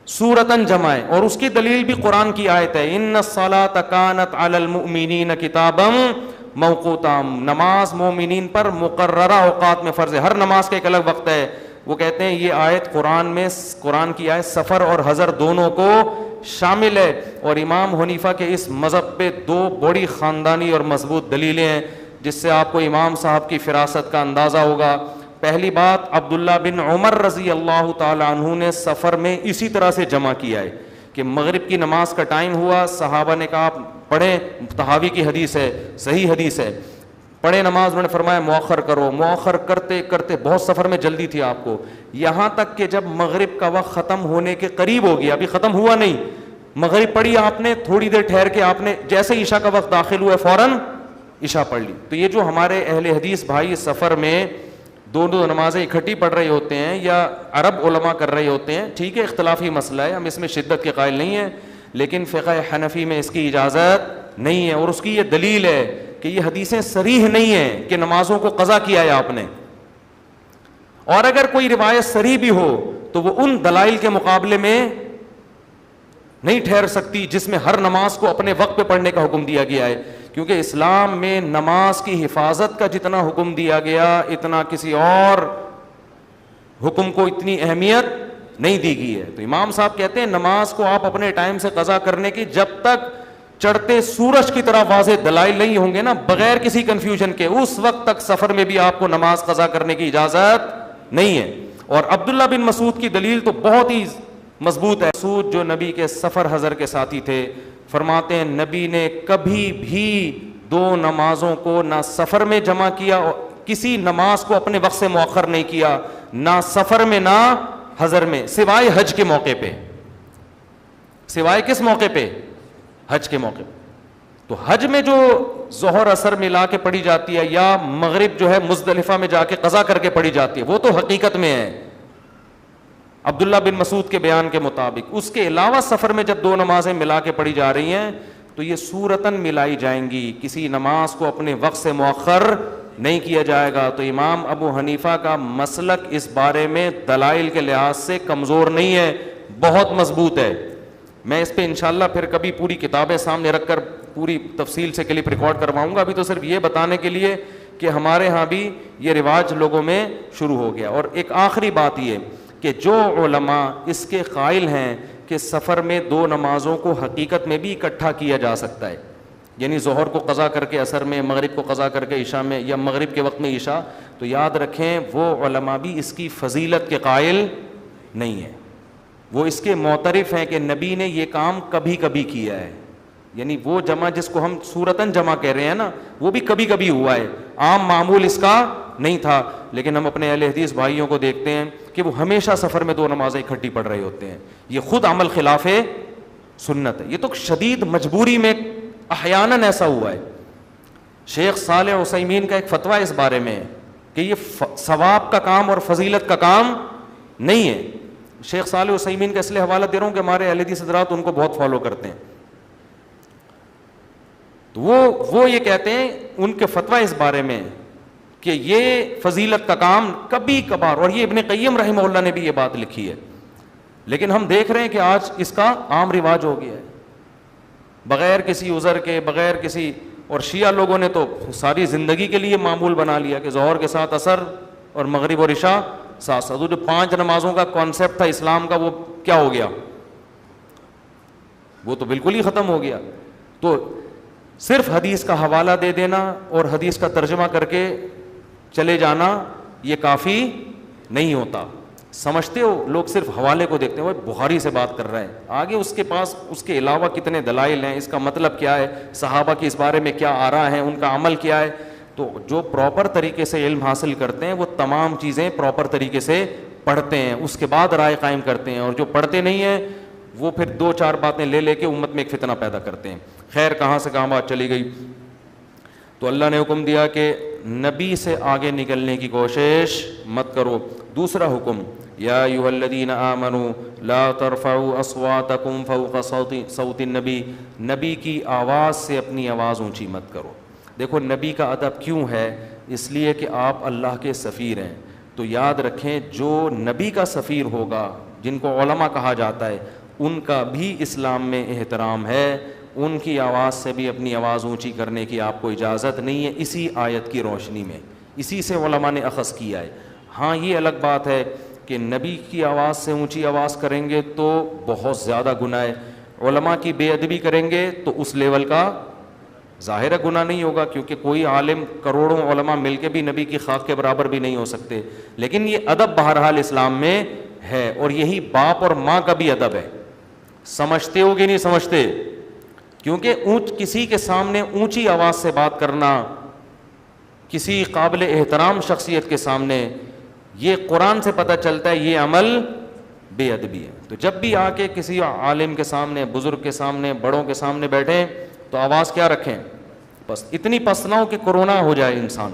A: صورتاً جمع ہے. اور اس کی دلیل بھی قرآن کی آیت ہے ان الصلاۃ کانت علی المؤمنین کتابا موقوتا، نماز مومنین پر مقررہ اوقات میں فرض ہے. ہر نماز کا ایک الگ وقت ہے. وہ کہتے ہیں یہ آیت قرآن کی آیت سفر اور حضر دونوں کو شامل ہے. اور امام حنیفہ کے اس مذہب پہ دو بڑی خاندانی اور مضبوط دلیلیں ہیں جس سے آپ کو امام صاحب کی فراست کا اندازہ ہوگا. پہلی بات، عبداللہ بن عمر رضی اللہ تعالی عنہ نے سفر میں اسی طرح سے جمع کیا ہے کہ مغرب کی نماز کا ٹائم ہوا، صحابہ نے کہا پڑھیں، طحاوی کی حدیث ہے، صحیح حدیث ہے، پڑھیں نماز. انہوں نے فرمایا مؤخر کرو. مؤخر کرتے کرتے بہت سفر میں جلدی تھی آپ کو، یہاں تک کہ جب مغرب کا وقت ختم ہونے کے قریب ہو گیا، ابھی ختم ہوا نہیں، مغرب پڑھی آپ نے، تھوڑی دیر ٹھہر کے آپ نے جیسے عشاء کا وقت داخل ہوا فوراً عشاء پڑھ لی. تو یہ جو ہمارے اہل حدیث بھائی سفر میں دونوں نمازیں اکٹھی پڑھ رہے ہوتے ہیں یا عرب علماء کر رہے ہوتے ہیں، ٹھیک ہے اختلافی مسئلہ ہے، ہم اس میں شدت کے قائل نہیں ہیں، لیکن فقہ حنفی میں اس کی اجازت نہیں ہے. اور اس کی یہ دلیل ہے کہ یہ حدیثیں صریح نہیں ہیں کہ نمازوں کو قضا کیا ہے آپ نے، اور اگر کوئی روایت صریح بھی ہو تو وہ ان دلائل کے مقابلے میں نہیں ٹھہر سکتی جس میں ہر نماز کو اپنے وقت پہ پڑھنے کا حکم دیا گیا ہے، کیونکہ اسلام میں نماز کی حفاظت کا جتنا حکم دیا گیا اتنا کسی اور حکم کو اتنی اہمیت نہیں دی گئی ہے۔ تو امام صاحب کہتے ہیں نماز کو آپ اپنے ٹائم سے قضا کرنے کی، جب تک چڑھتے سورج کی طرح واضح دلائل نہیں ہوں گے نا، بغیر کسی کنفیوژن کے، اس وقت تک سفر میں بھی آپ کو نماز قضا کرنے کی اجازت نہیں ہے۔ اور عبداللہ بن مسعود کی دلیل تو بہت ہی مضبوط ہے۔ مسعود جو نبی کے سفر حضر کے ساتھی تھے، فرماتے ہیں نبی نے کبھی بھی دو نمازوں کو نہ سفر میں جمع کیا، کسی نماز کو اپنے وقت سے مؤخر نہیں کیا، نہ سفر میں نہ حضر میں، سوائے حج کے موقع پہ۔ سوائے کس موقع پہ؟ حج کے موقع پہ۔ تو حج میں جو ظہر اثر ملا کے پڑھی جاتی ہے یا مغرب جو ہے مزدلفہ میں جا کے قضا کر کے پڑھی جاتی ہے، وہ تو حقیقت میں ہے عبداللہ بن مسعود کے بیان کے مطابق۔ اس کے علاوہ سفر میں جب دو نمازیں ملا کے پڑھی جا رہی ہیں تو یہ صورتاً ملائی جائیں گی، کسی نماز کو اپنے وقت سے مؤخر نہیں کیا جائے گا۔ تو امام ابو حنیفہ کا مسلک اس بارے میں دلائل کے لحاظ سے کمزور نہیں ہے، بہت مضبوط ہے۔ میں اس پہ انشاءاللہ پھر کبھی پوری کتابیں سامنے رکھ کر پوری تفصیل سے کلپ ریکارڈ کرواؤں گا، ابھی تو صرف یہ بتانے کے لیے کہ ہمارے ہاں بھی یہ رواج لوگوں میں شروع ہو گیا۔ اور ایک آخری بات یہ کہ جو علماء اس کے قائل ہیں کہ سفر میں دو نمازوں کو حقیقت میں بھی اکٹھا کیا جا سکتا ہے، یعنی ظہر کو قضا کر کے عصر میں، مغرب کو قضا کر کے عشاء میں، یا مغرب کے وقت میں عشاء، تو یاد رکھیں وہ علماء بھی اس کی فضیلت کے قائل نہیں ہیں، وہ اس کے معترف ہیں کہ نبی نے یہ کام کبھی کبھی کیا ہے، یعنی وہ جمع جس کو ہم صورتاً جمع کہہ رہے ہیں نا، وہ بھی کبھی کبھی ہوا ہے، عام معمول اس کا نہیں تھا۔ لیکن ہم اپنے اہل حدیث بھائیوں کو دیکھتے ہیں کہ وہ ہمیشہ سفر میں دو نمازیں اکٹھی پڑھ رہے ہوتے ہیں، یہ خود عمل خلاف سنت ہے، یہ تو شدید مجبوری میں احیاناً ایسا ہوا ہے۔ شیخ صالح عثیمین کا ایک فتویٰ اس بارے میں ہے کہ یہ ثواب کا کام اور فضیلت کا کام نہیں ہے۔ شیخ صالح عثیمین کا اس لیے حوالہ دے رہا ہوں کہ ہمارے اہل حدیث حضرات ان کو بہت فالو کرتے ہیں، تو وہ یہ کہتے ہیں ان کے فتویٰ اس بارے میں کہ یہ فضیلت کا کام کبھی کبھار، اور یہ ابن قیم رحمہ اللہ نے بھی یہ بات لکھی ہے، لیکن ہم دیکھ رہے ہیں کہ آج اس کا عام رواج ہو گیا ہے، بغیر کسی عذر کے، بغیر کسی، اور شیعہ لوگوں نے تو ساری زندگی کے لیے معمول بنا لیا کہ ظہر کے ساتھ عصر اور مغرب اور عشاء ساتھ ساتھ، وہ جو 5 نمازوں کا کانسیپٹ تھا اسلام کا وہ کیا ہو گیا؟ وہ تو بالکل ہی ختم ہو گیا۔ تو صرف حدیث کا حوالہ دے دینا اور حدیث کا ترجمہ کر کے چلے جانا یہ کافی نہیں ہوتا۔ سمجھتے ہو لوگ صرف حوالے کو دیکھتے ہیں، وہ بخاری سے بات کر رہا ہے، آگے اس کے پاس اس کے علاوہ کتنے دلائل ہیں، اس کا مطلب کیا ہے، صحابہ کی اس بارے میں کیا آراء ہیں، ان کا عمل کیا ہے۔ تو جو پراپر طریقے سے علم حاصل کرتے ہیں وہ تمام چیزیں پراپر طریقے سے پڑھتے ہیں، اس کے بعد رائے قائم کرتے ہیں، اور جو پڑھتے نہیں ہیں وہ پھر 2-4 باتیں لے کے امت میں ایک فتنہ پیدا کرتے ہیں۔ خیر، کہاں سے کہاں بات چلی گئی؟ تو اللہ نے حکم دیا کہ نبی سے آگے نکلنے کی کوشش مت کرو۔ دوسرا حکم، یا ایھا الذین آمنوا لا ترفعوا اصواتکم فوق صوت النبی، نبی کی آواز سے اپنی آواز اونچی مت کرو۔ دیکھو نبی کا ادب کیوں ہے؟ اس لیے کہ آپ اللہ کے سفیر ہیں، تو یاد رکھیں جو نبی کا سفیر ہوگا، جن کو علماء کہا جاتا ہے، ان کا بھی اسلام میں احترام ہے، ان کی آواز سے بھی اپنی آواز اونچی کرنے کی آپ کو اجازت نہیں ہے، اسی آیت کی روشنی میں، اسی سے علماء نے اخذ کیا ہے۔ ہاں یہ الگ بات ہے کہ نبی کی آواز سے اونچی آواز کریں گے تو بہت زیادہ گناہ ہے، علماء کی بے ادبی کریں گے تو اس لیول کا ظاہر گناہ نہیں ہوگا، کیونکہ کوئی عالم، کروڑوں علماء مل کے بھی نبی کی خاک کے برابر بھی نہیں ہو سکتے، لیکن یہ ادب بہرحال اسلام میں ہے، اور یہی باپ اور ماں کا بھی ادب ہے۔ سمجھتے ہو کہ نہیں سمجھتے؟ کیونکہ کسی کے سامنے اونچی آواز سے بات کرنا، کسی قابل احترام شخصیت کے سامنے، یہ قرآن سے پتہ چلتا ہے یہ عمل بے ادبی ہے۔ تو جب بھی آ کے کسی عالم کے سامنے، بزرگ کے سامنے، بڑوں کے سامنے بیٹھیں تو آواز کیا رکھیں؟ بس اتنی پست نہ ہو کہ کرونا ہو جائے انسان۔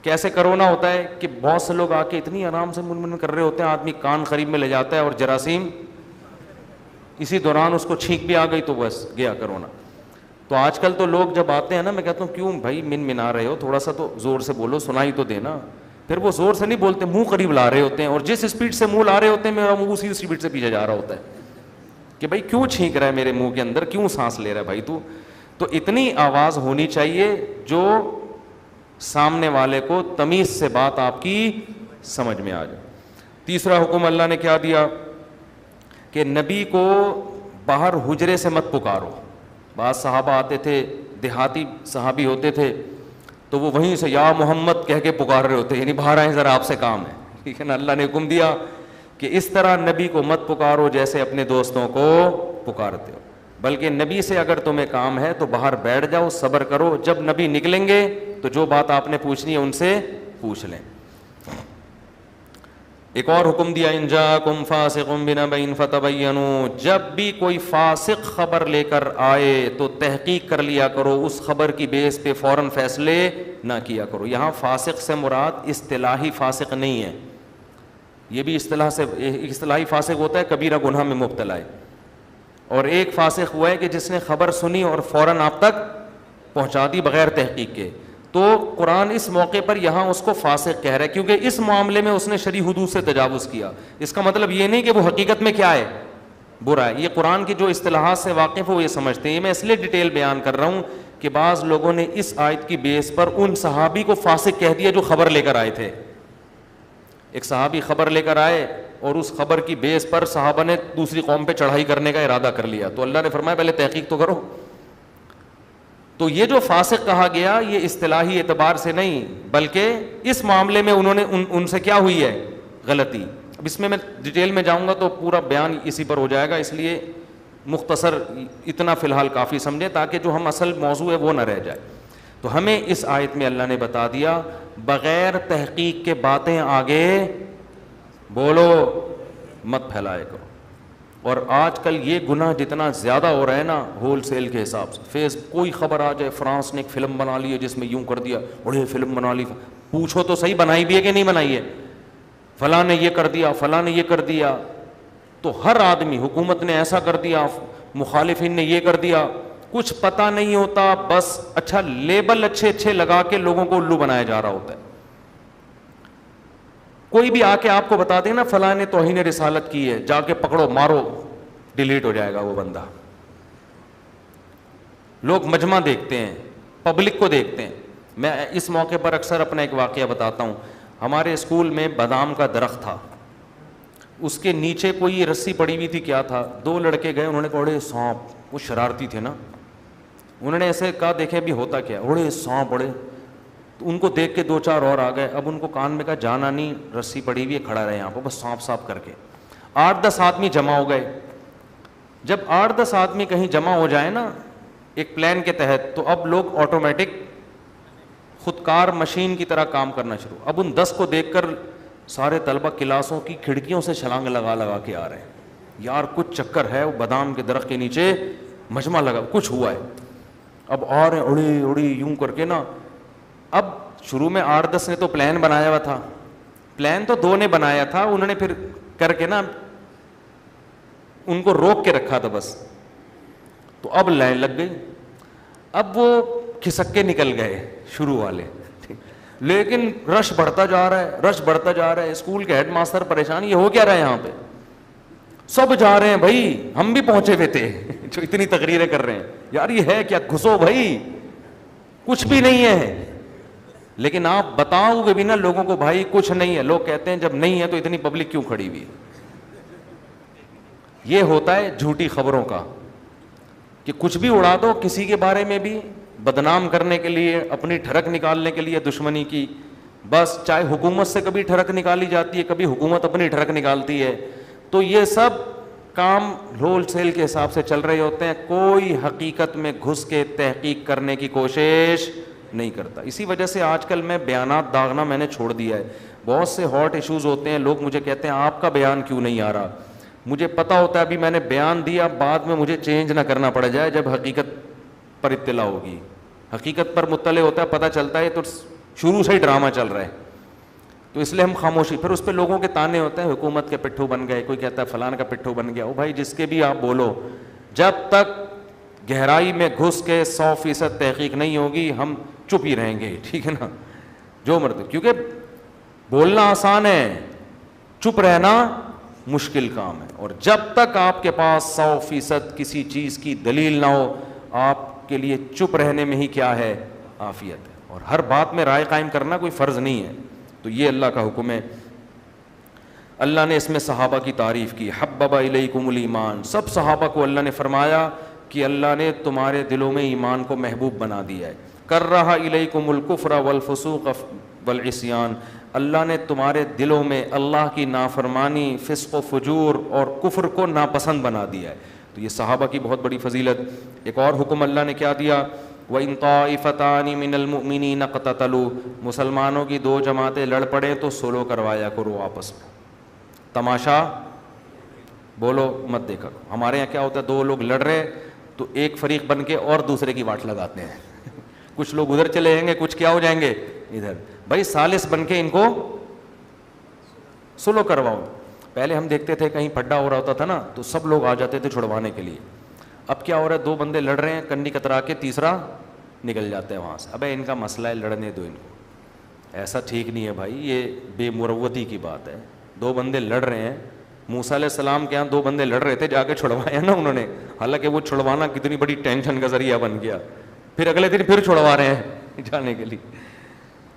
A: کیسے کرونا ہوتا ہے کہ بہت سے لوگ آ کے اتنی آرام سے من کر رہے ہوتے ہیں، آدمی کان قریب میں لے جاتا ہے اور جراثیم اسی دوران اس کو چھینک بھی آ گئی تو بس گیا کرونا۔ تو آج کل تو لوگ جب آتے ہیں نا، میں کہتا ہوں کیوں بھائی منا رہے ہو، تھوڑا سا تو زور سے بولو، سنائی تو دینا. پھر وہ زور سے نہیں بولتے، منہ قریب لا رہے ہوتے ہیں، اور جس اسپیڈ سے منہ لا رہے ہوتے ہیں میرا منہ اسی اسپیڈ سے پیچھے جا رہا ہوتا ہے کہ بھائی کیوں چھینک رہا ہے میرے منہ کے اندر، کیوں سانس لے رہا ہے بھائی تو اتنی آواز ہونی چاہیے جو سامنے والے کو تمیز سے بات آپ کی سمجھ میں آ جائے. تیسرا حکم اللہ نے کیا دیا کہ نبی کو باہر حجرے سے مت پکارو. بعض صحابہ آتے تھے، دیہاتی صحابی ہوتے تھے، تو وہ وہیں سے یا محمد کہہ کے پکار رہے ہوتے، یعنی باہر آئیں ذرا آپ سے کام ہے. ٹھیک ہے نا. اللہ نے حکم دیا کہ اس طرح نبی کو مت پکارو جیسے اپنے دوستوں کو پکارتے ہو، بلکہ نبی سے اگر تمہیں کام ہے تو باہر بیٹھ جاؤ، صبر کرو، جب نبی نکلیں گے تو جو بات آپ نے پوچھنی ہے ان سے پوچھ لیں. ایک اور حکم دیا، ان جاءکم فاسق بنبأ فتبینوا، جب بھی کوئی فاسق خبر لے کر آئے تو تحقیق کر لیا کرو، اس خبر کی بیس پہ فوراً فیصلے نہ کیا کرو. یہاں فاسق سے مراد اصطلاحی فاسق نہیں ہے، یہ بھی اصطلاحی فاسق ہوتا ہے کبیرہ گناہ میں مبتلا ہے، اور ایک فاسق ہوا ہے کہ جس نے خبر سنی اور فوراً آپ تک پہنچا دی بغیر تحقیق کے. تو قرآن اس موقع پر یہاں اس کو فاسق کہہ رہا ہے کیونکہ اس معاملے میں اس نے شرعی حدود سے تجاوز کیا. اس کا مطلب یہ نہیں کہ وہ حقیقت میں کیا ہے، برا ہے. یہ قرآن کی جو اصطلاحات سے واقف ہو یہ سمجھتے ہیں. یہ میں اس لیے ڈیٹیل بیان کر رہا ہوں کہ بعض لوگوں نے اس آیت کی بیس پر ان صحابی کو فاسق کہہ دیا جو خبر لے کر آئے تھے. ایک صحابی خبر لے کر آئے اور اس خبر کی بیس پر صحابہ نے دوسری قوم پہ چڑھائی کرنے کا ارادہ کر لیا، تو اللہ نے فرمایا پہلے تحقیق تو کرو. تو یہ جو فاسق کہا گیا یہ اصطلاحی اعتبار سے نہیں، بلکہ اس معاملے میں انہوں نے ان سے کیا ہوئی ہے، غلطی. اب اس میں ڈیٹیل میں جاؤں گا تو پورا بیان اسی پر ہو جائے گا، اس لیے مختصر اتنا فی الحال کافی سمجھیں تاکہ جو ہم اصل موضوع ہے وہ نہ رہ جائے. تو ہمیں اس آیت میں اللہ نے بتا دیا بغیر تحقیق کے باتیں آگے بولو مت پھیلائے کرو. اور آج کل یہ گناہ جتنا زیادہ ہو رہا ہے نا ہول سیل کے حساب سے، کوئی خبر آ جائے فرانس نے ایک فلم بنا لی ہے جس میں یوں کر دیا، بڑے فلم بنا لی، پوچھو تو صحیح بنائی بھی ہے کہ نہیں بنائی ہے، فلاں نے یہ کر دیا، فلاں نے یہ کر دیا. تو ہر آدمی، حکومت نے ایسا کر دیا، مخالفین نے یہ کر دیا، کچھ پتہ نہیں ہوتا، بس اچھا لیبل اچھے لگا کے لوگوں کو الو بنایا جا رہا ہوتا ہے. کوئی بھی آ کے آپ کو بتا دے نا فلاں نے توہین رسالت کی ہے، جا کے پکڑو مارو، ڈیلیٹ ہو جائے گا وہ بندہ. لوگ مجمع دیکھتے ہیں، پبلک کو دیکھتے ہیں. میں اس موقع پر اکثر اپنا ایک واقعہ بتاتا ہوں. ہمارے اسکول میں بادام کا درخت تھا، اس کے نیچے کوئی رسی پڑی ہوئی تھی، کیا تھا، دو لڑکے گئے، انہوں نے کہا اڑے سانپ، وہ شرارتی تھے نا، انہوں نے ایسے کہا دیکھیں ابھی ہوتا کیا، اڑے سانپ اڑے. تو ان کو دیکھ کے دو چار اور آ گئے. اب ان کو کان میں کہا جانا نہیں، رسی پڑی ہوئی ہے، کھڑا رہے یہاں پہ بس سانپ صاف کر کے. 8-10 آدمی جمع ہو گئے. جب 8-10 آدمی کہیں جمع ہو جائے نا ایک پلان کے تحت، تو اب لوگ آٹومیٹک خودکار مشین کی طرح کام کرنا شروع. اب ان 10 کو دیکھ کر سارے طلبہ کلاسوں کی کھڑکیوں سے چھلانگ لگا کے آ رہے ہیں، یار کچھ چکر ہے. وہ بادام کے درخت کے نیچے مجمع لگا، کچھ ہوا ہے. اب آ رہے ہیں اڑی یوں کر کے نا. اب شروع میں 8-10 نے تو پلان بنایا ہوا تھا، پلان تو 2 نے بنایا تھا، انہوں نے پھر کر کے نا ان کو روک کے رکھا تھا بس. تو اب لائن لگ گئی. اب وہ کھسک کے نکل گئے شروع والے، لیکن رش بڑھتا جا رہا ہے. اسکول کے ہیڈ ماسٹر پریشان، یہ ہو کیا رہا ہے یہاں پہ، سب جا رہے ہیں بھائی، ہم بھی پہنچے ہوئے تھے جو اتنی تقریریں کر رہے ہیں، یار یہ ہے کیا، گھسو بھائی، کچھ بھی نہیں ہے. لیکن آپ بتاؤ گے بھی نا لوگوں کو بھائی کچھ نہیں ہے، لوگ کہتے ہیں جب نہیں ہے تو اتنی پبلک کیوں کھڑی ہوئی ہے. یہ ہوتا ہے جھوٹی خبروں کا کہ کچھ بھی اڑا دو کسی کے بارے میں بھی، بدنام کرنے کے لیے، اپنی ٹھڑک نکالنے کے لیے دشمنی کی. بس چاہے حکومت سے کبھی ٹھڑک نکالی جاتی ہے، کبھی حکومت اپنی ٹھڑک نکالتی ہے. تو یہ سب کام ہول سیل کے حساب سے چل رہے ہوتے ہیں. کوئی حقیقت میں گھس کے تحقیق کرنے کی کوشش نہیں کرتا. اسی وجہ سے آج کل میں بیانات داغنا میں نے چھوڑ دیا ہے. بہت سے ہاٹ ایشوز ہوتے ہیں، لوگ مجھے کہتے ہیں آپ کا بیان کیوں نہیں آ رہا. مجھے پتا ہوتا ہے ابھی میں نے بیان دیا، بعد میں مجھے چینج نہ کرنا پڑ جائے جب حقیقت پر اطلاع ہوگی. حقیقت پر مطلع ہوتا ہے، پتہ چلتا ہے تو شروع سے ہی ڈرامہ چل رہا ہے، تو اس لیے ہم خاموشی. پھر اس پہ لوگوں کے تانے ہوتے ہیں حکومت کے پٹھو بن گئے، کوئی کہتا ہے فلان کا پٹھو بن گیا. وہ بھائی جس کے بھی آپ بولو، جب تک گہرائی میں گھس کے 100% تحقیق نہیں ہوگی, ہم چپ ہی رہیں گے, ٹھیک ہے نا, جو مرضی, کیونکہ بولنا آسان ہے, چپ رہنا مشکل کام ہے. اور جب تک آپ کے پاس 100% کسی چیز کی دلیل نہ ہو, آپ کے لیے چپ رہنے میں ہی کیا ہے, عافیت ہے. اور ہر بات میں رائے قائم کرنا کوئی فرض نہیں ہے. تو یہ اللہ کا حکم ہے. اللہ نے اس میں صحابہ کی تعریف کی, حبب الیکم الایمان, سب صحابہ کو اللہ نے فرمایا کہ اللہ نے تمہارے دلوں میں ایمان کو محبوب بنا دیا ہے. کرہ الیکم الکفر والفسوق والعصیان, اللہ نے تمہارے دلوں میں اللہ کی نافرمانی, فسق و فجور اور کفر کو ناپسند بنا دیا ہے. تو یہ صحابہ کی بہت بڑی فضیلت. ایک اور حکم اللہ نے کیا دیا, وَإِن طَائِفَتَانِ مِنَ الْمُؤْمِنِينَ اقْتَتَلُوا, مسلمانوں کی 2 جماعتیں لڑ پڑیں تو سلو کروایا کرو آپس میں, تماشا بولو مت دیکھا کرو. ہمارے یہاں کیا ہوتا ہے, 2 لوگ لڑ رہے تو ایک فریق بن کے اور دوسرے کی واٹ لگاتے ہیں, کچھ لوگ ادھر چلے جائیں گے, کچھ کیا ہو جائیں گے ادھر. بھائی ثالث بن کے ان کو سلو کرواؤ. پہلے ہم دیکھتے تھے کہیں پھڈا ہو رہا ہوتا تھا نا تو سب لوگ آ جاتے تھے چھڑوانے کے لیے. اب کیا ہو رہا ہے, 2 بندے لڑ رہے ہیں, کنی کترا کے تیسرا نکل جاتا ہے وہاں سے. ابے ان کا مسئلہ ہے, لڑنے دو ان کو. ایسا ٹھیک نہیں ہے بھائی, یہ بے مروتی کی بات ہے. 2 بندے لڑ رہے ہیں, موسیٰ علیہ السلام کے یہاں 2 بندے لڑ رہے تھے, جا کے چھڑوایا نا انہوں نے. حالانکہ وہ چھڑوانا کتنی بڑی ٹینشن کا ذریعہ بن گیا, پھر اگلے دن پھر چھڑوا رہے ہیں جانے کے لیے.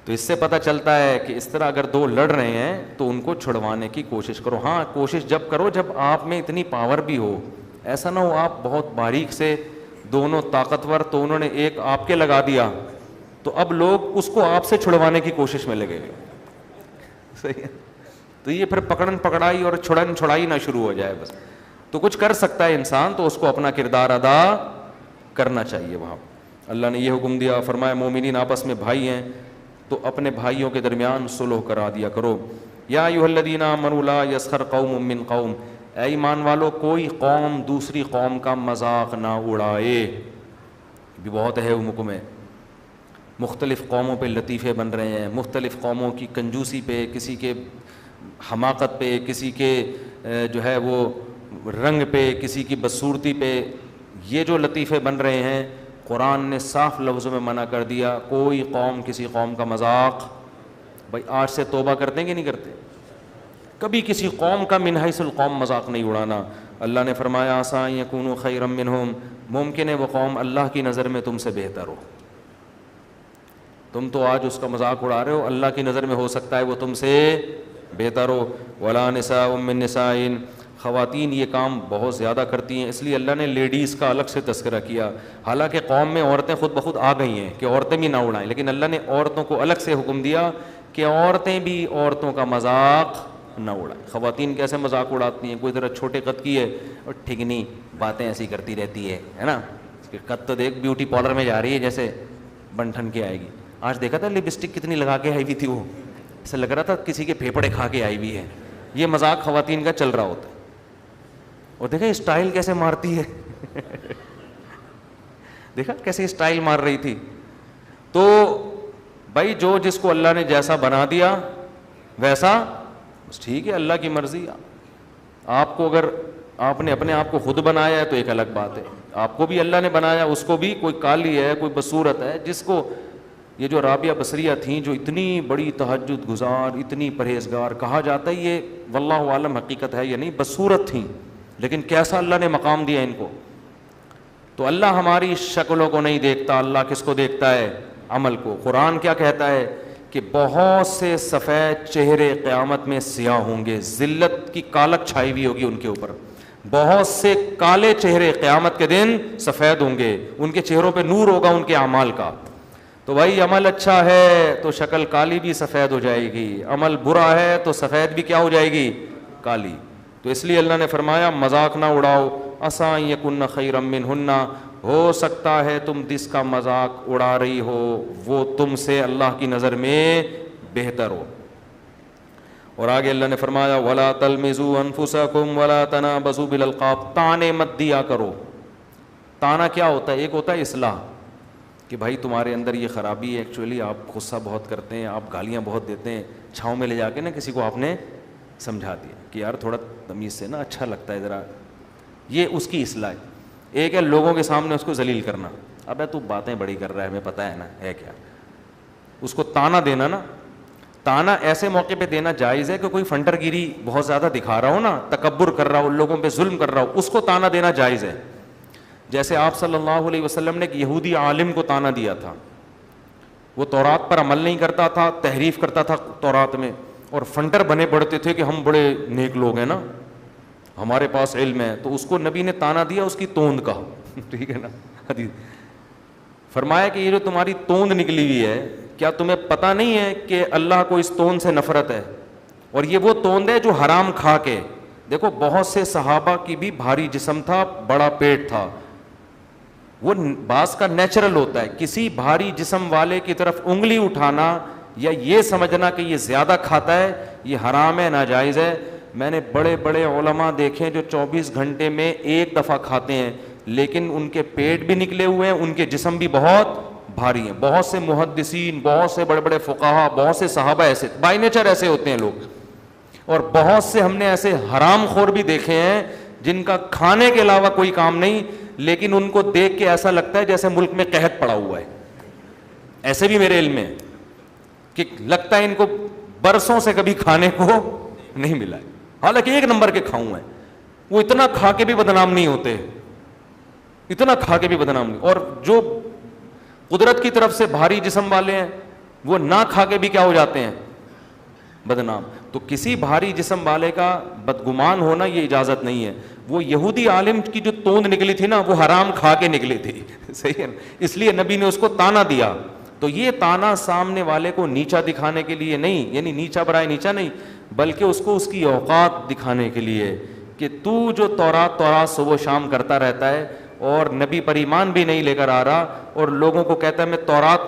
A: تو اس سے پتہ چلتا ہے کہ اس طرح اگر 2 لڑ رہے ہیں تو ان کو چھڑوانے کی کوشش کرو. ہاں کوشش جب کرو جب آپ میں اتنی پاور بھی ہو, ایسا نہ ہو آپ بہت باریک سے, دونوں طاقتور, تو انہوں نے ایک آپ کے لگا دیا تو اب لوگ اس کو آپ سے چھڑوانے کی کوشش میں لگے گئے. صحیح ہے, تو یہ پھر پکڑن پکڑائی اور چھڑن چھڑائی نہ شروع ہو جائے بس. تو کچھ کر سکتا ہے انسان تو اس کو اپنا کردار ادا کرنا چاہیے وہاں. اللہ نے یہ حکم دیا, فرمایا مومنین آپس میں بھائی ہیں تو اپنے بھائیوں کے درمیان صلح کرا دیا کرو. یا ایھا الذین آمنوا لا یسخر قوم من قوم, اے ایمان والو کوئی قوم دوسری قوم کا مذاق نہ اڑائے. بھی بہت ہے حکم ہے. مختلف قوموں پہ لطیفے بن رہے ہیں, مختلف قوموں کی کنجوسی پہ, کسی کے حماقت پہ, کسی کے جو ہے وہ رنگ پہ, کسی کی بدصورتی پہ, یہ جو لطیفے بن رہے ہیں, قرآن نے صاف لفظوں میں منع کر دیا. کوئی قوم کسی قوم کا مذاق, بھائی آج سے توبہ کرتے ہیں کہ نہیں کرتے, کبھی کسی قوم کا من حیث القوم مذاق نہیں اڑانا. اللہ نے فرمایا عسیٰ ان یکونوا خیرا منہم, ممکن ہے وہ قوم اللہ کی نظر میں تم سے بہتر ہو. تم تو آج اس کا مذاق اڑا رہے ہو, اللہ کی نظر میں ہو سکتا ہے وہ تم سے بہتر ہو. ولا نساء من نساء, خواتین یہ کام بہت زیادہ کرتی ہیں, اس لیے اللہ نے لیڈیز کا الگ سے تذکرہ کیا. حالانکہ قوم میں عورتیں خود بخود آ گئی ہیں کہ عورتیں بھی نہ اڑائیں, لیکن اللہ نے عورتوں کو الگ سے حکم دیا کہ عورتیں بھی عورتوں کا مذاق نہ اڑائیں. خواتین کیسے مذاق اڑاتی ہیں, کوئی ذرا چھوٹے قد کی ہے اور ٹھگنی باتیں ایسی کرتی رہتی ہے نا, اس کے قد تو دیکھ بیوٹی پارلر میں جا رہی ہے جیسے بن ٹھن کے آئے گی. آج دیکھا تھا لپسٹک کتنی لگا کے آئی ہوئی تھی, وہ ایسا لگ رہا تھا کسی کے پھیپڑے کھا کے آئی ہوئی ہے. یہ مذاق خواتین کا چل رہا ہوتا ہے. اور دیکھا اسٹائل کیسے مارتی ہے دیکھا کیسے اسٹائل مار رہی تھی. تو بھائی جو جس کو اللہ نے جیسا بنا دیا ویسا بس ٹھیک ہے, اللہ کی مرضی. آپ کو اگر آپ نے اپنے آپ کو خود بنایا ہے تو ایک الگ بات ہے, آپ کو بھی اللہ نے بنایا, اس کو بھی کوئی کالی ہے کوئی بدصورت ہے. جس کو یہ جو رابعہ بصریہ تھیں جو اتنی بڑی تہجد گزار, اتنی پرہیزگار, کہا جاتا ہے یہ واللہ عالم حقیقت ہے یا نہیں, بدصورت تھیں, لیکن کیسا اللہ نے مقام دیا ان کو. تو اللہ ہماری شکلوں کو نہیں دیکھتا, اللہ کس کو دیکھتا ہے, عمل کو. قرآن کیا کہتا ہے کہ بہت سے سفید چہرے قیامت میں سیاہ ہوں گے, ذلت کی کالک چھائی ہوئی ہوگی ان کے اوپر. بہت سے کالے چہرے قیامت کے دن سفید ہوں گے, ان کے چہروں پہ نور ہوگا ان کے اعمال کا. تو بھائی عمل اچھا ہے تو شکل کالی بھی سفید ہو جائے گی, عمل برا ہے تو سفید بھی کیا ہو جائے گی, کالی. تو اس لیے اللہ نے فرمایا مذاق نہ اڑاؤ. عسیٰ ان یکن خیرا منہن, ہو سکتا ہے تم جس کا مذاق اڑا رہی ہو وہ تم سے اللہ کی نظر میں بہتر ہو. اور آگے اللہ نے فرمایا ولا تلمزوا انفسکم ولا تنابزوا بالالقاب, تانے مت دیا کرو. تانا کیا ہوتا ہے, ایک ہوتا ہے اصلاح کہ بھائی تمہارے اندر یہ خرابی ہے, ایکچولی آپ غصہ بہت کرتے ہیں, آپ گالیاں بہت دیتے ہیں, چھاؤں میں لے جا کے نا کسی کو آپ نے سمجھا دیا کہ یار تھوڑا تمیز سے نا, اچھا لگتا ہے ذرا, یہ اس کی اصلاح ہے. ایک ہے لوگوں کے سامنے اس کو ذلیل کرنا، ابے تو باتیں بڑی کر رہا ہے، ہمیں پتہ ہے نا ہے کیا. اس کو تانا دینا نا، تانا ایسے موقع پہ دینا جائز ہے کہ کوئی فنٹر گیری بہت زیادہ دکھا رہا ہو نا، تکبر کر رہا ہو، لوگوں پہ ظلم کر رہا ہو، اس کو تانا دینا جائز ہے. جیسے آپ صلی اللہ علیہ وسلم نے ایک یہودی عالم کو تانا دیا تھا، وہ تورات پر عمل نہیں کرتا تھا، تحریف کرتا تھا تورات میں، اور فنٹر بنے پڑتے تھے کہ ہم بڑے نیک لوگ ہیں نا، ہمارے پاس علم ہے. تو اس کو نبی نے تانا دیا، اس کی توند کہا. ٹھیک ہے نا. حدیث فرمایا کہ یہ جو تمہاری توند نکلی ہوئی ہے، کیا تمہیں پتہ نہیں ہے کہ اللہ کو اس توند سے نفرت ہے، اور یہ وہ توند ہے جو حرام کھا کے. دیکھو بہت سے صحابہ کی بھی بھاری جسم تھا، بڑا پیٹ تھا، وہ بعض کا نیچرل ہوتا ہے. کسی بھاری جسم والے کی طرف انگلی اٹھانا یا یہ سمجھنا کہ یہ زیادہ کھاتا ہے، یہ حرام ہے، ناجائز ہے. میں نے بڑے بڑے علماء دیکھے جو 24 گھنٹے میں ایک دفعہ کھاتے ہیں، لیکن ان کے پیٹ بھی نکلے ہوئے ہیں، ان کے جسم بھی بہت بھاری ہیں. بہت سے محدثین، بہت سے بڑے بڑے فقہا، بہت سے صحابہ ایسے بائی نیچر ایسے ہوتے ہیں لوگ. اور بہت سے ہم نے ایسے حرام خور بھی دیکھے ہیں جن کا کھانے کے علاوہ کوئی کام نہیں، لیکن ان کو دیکھ کے ایسا لگتا ہے جیسے ملک میں قحط پڑا ہوا ہے. ایسے بھی میرے علم میں کہ لگتا ہے ان کو برسوں سے کبھی کھانے کو نہیں ملا ہے، حالانکہ ایک نمبر کے کھاؤں ہیں. وہ اتنا کھا کے بھی بدنام نہیں ہوتے، اتنا کھا کے بھی بدنام نہیں. اور جو قدرت کی طرف سے بھاری جسم والے ہیں وہ نہ کھا کے بھی کیا ہو جاتے ہیں، بدنام. تو کسی بھاری جسم والے کا بدگمان ہونا یہ اجازت نہیں ہے. وہ یہودی عالم کی جو توند نکلی تھی نا، وہ حرام کھا کے نکلی تھی. صحیح ہے، اس لیے نبی نے اس کو تانا دیا. تو یہ تانا سامنے والے کو نیچا دکھانے کے لیے نہیں، یعنی نیچا برائے نیچا نہیں، بلکہ اس کو اس کی اوقات دکھانے کے لیے کہ تو جو تورات صبح و شام کرتا رہتا ہے اور نبی پر ایمان بھی نہیں لے کر آ رہا، اور لوگوں کو کہتا ہے میں تورات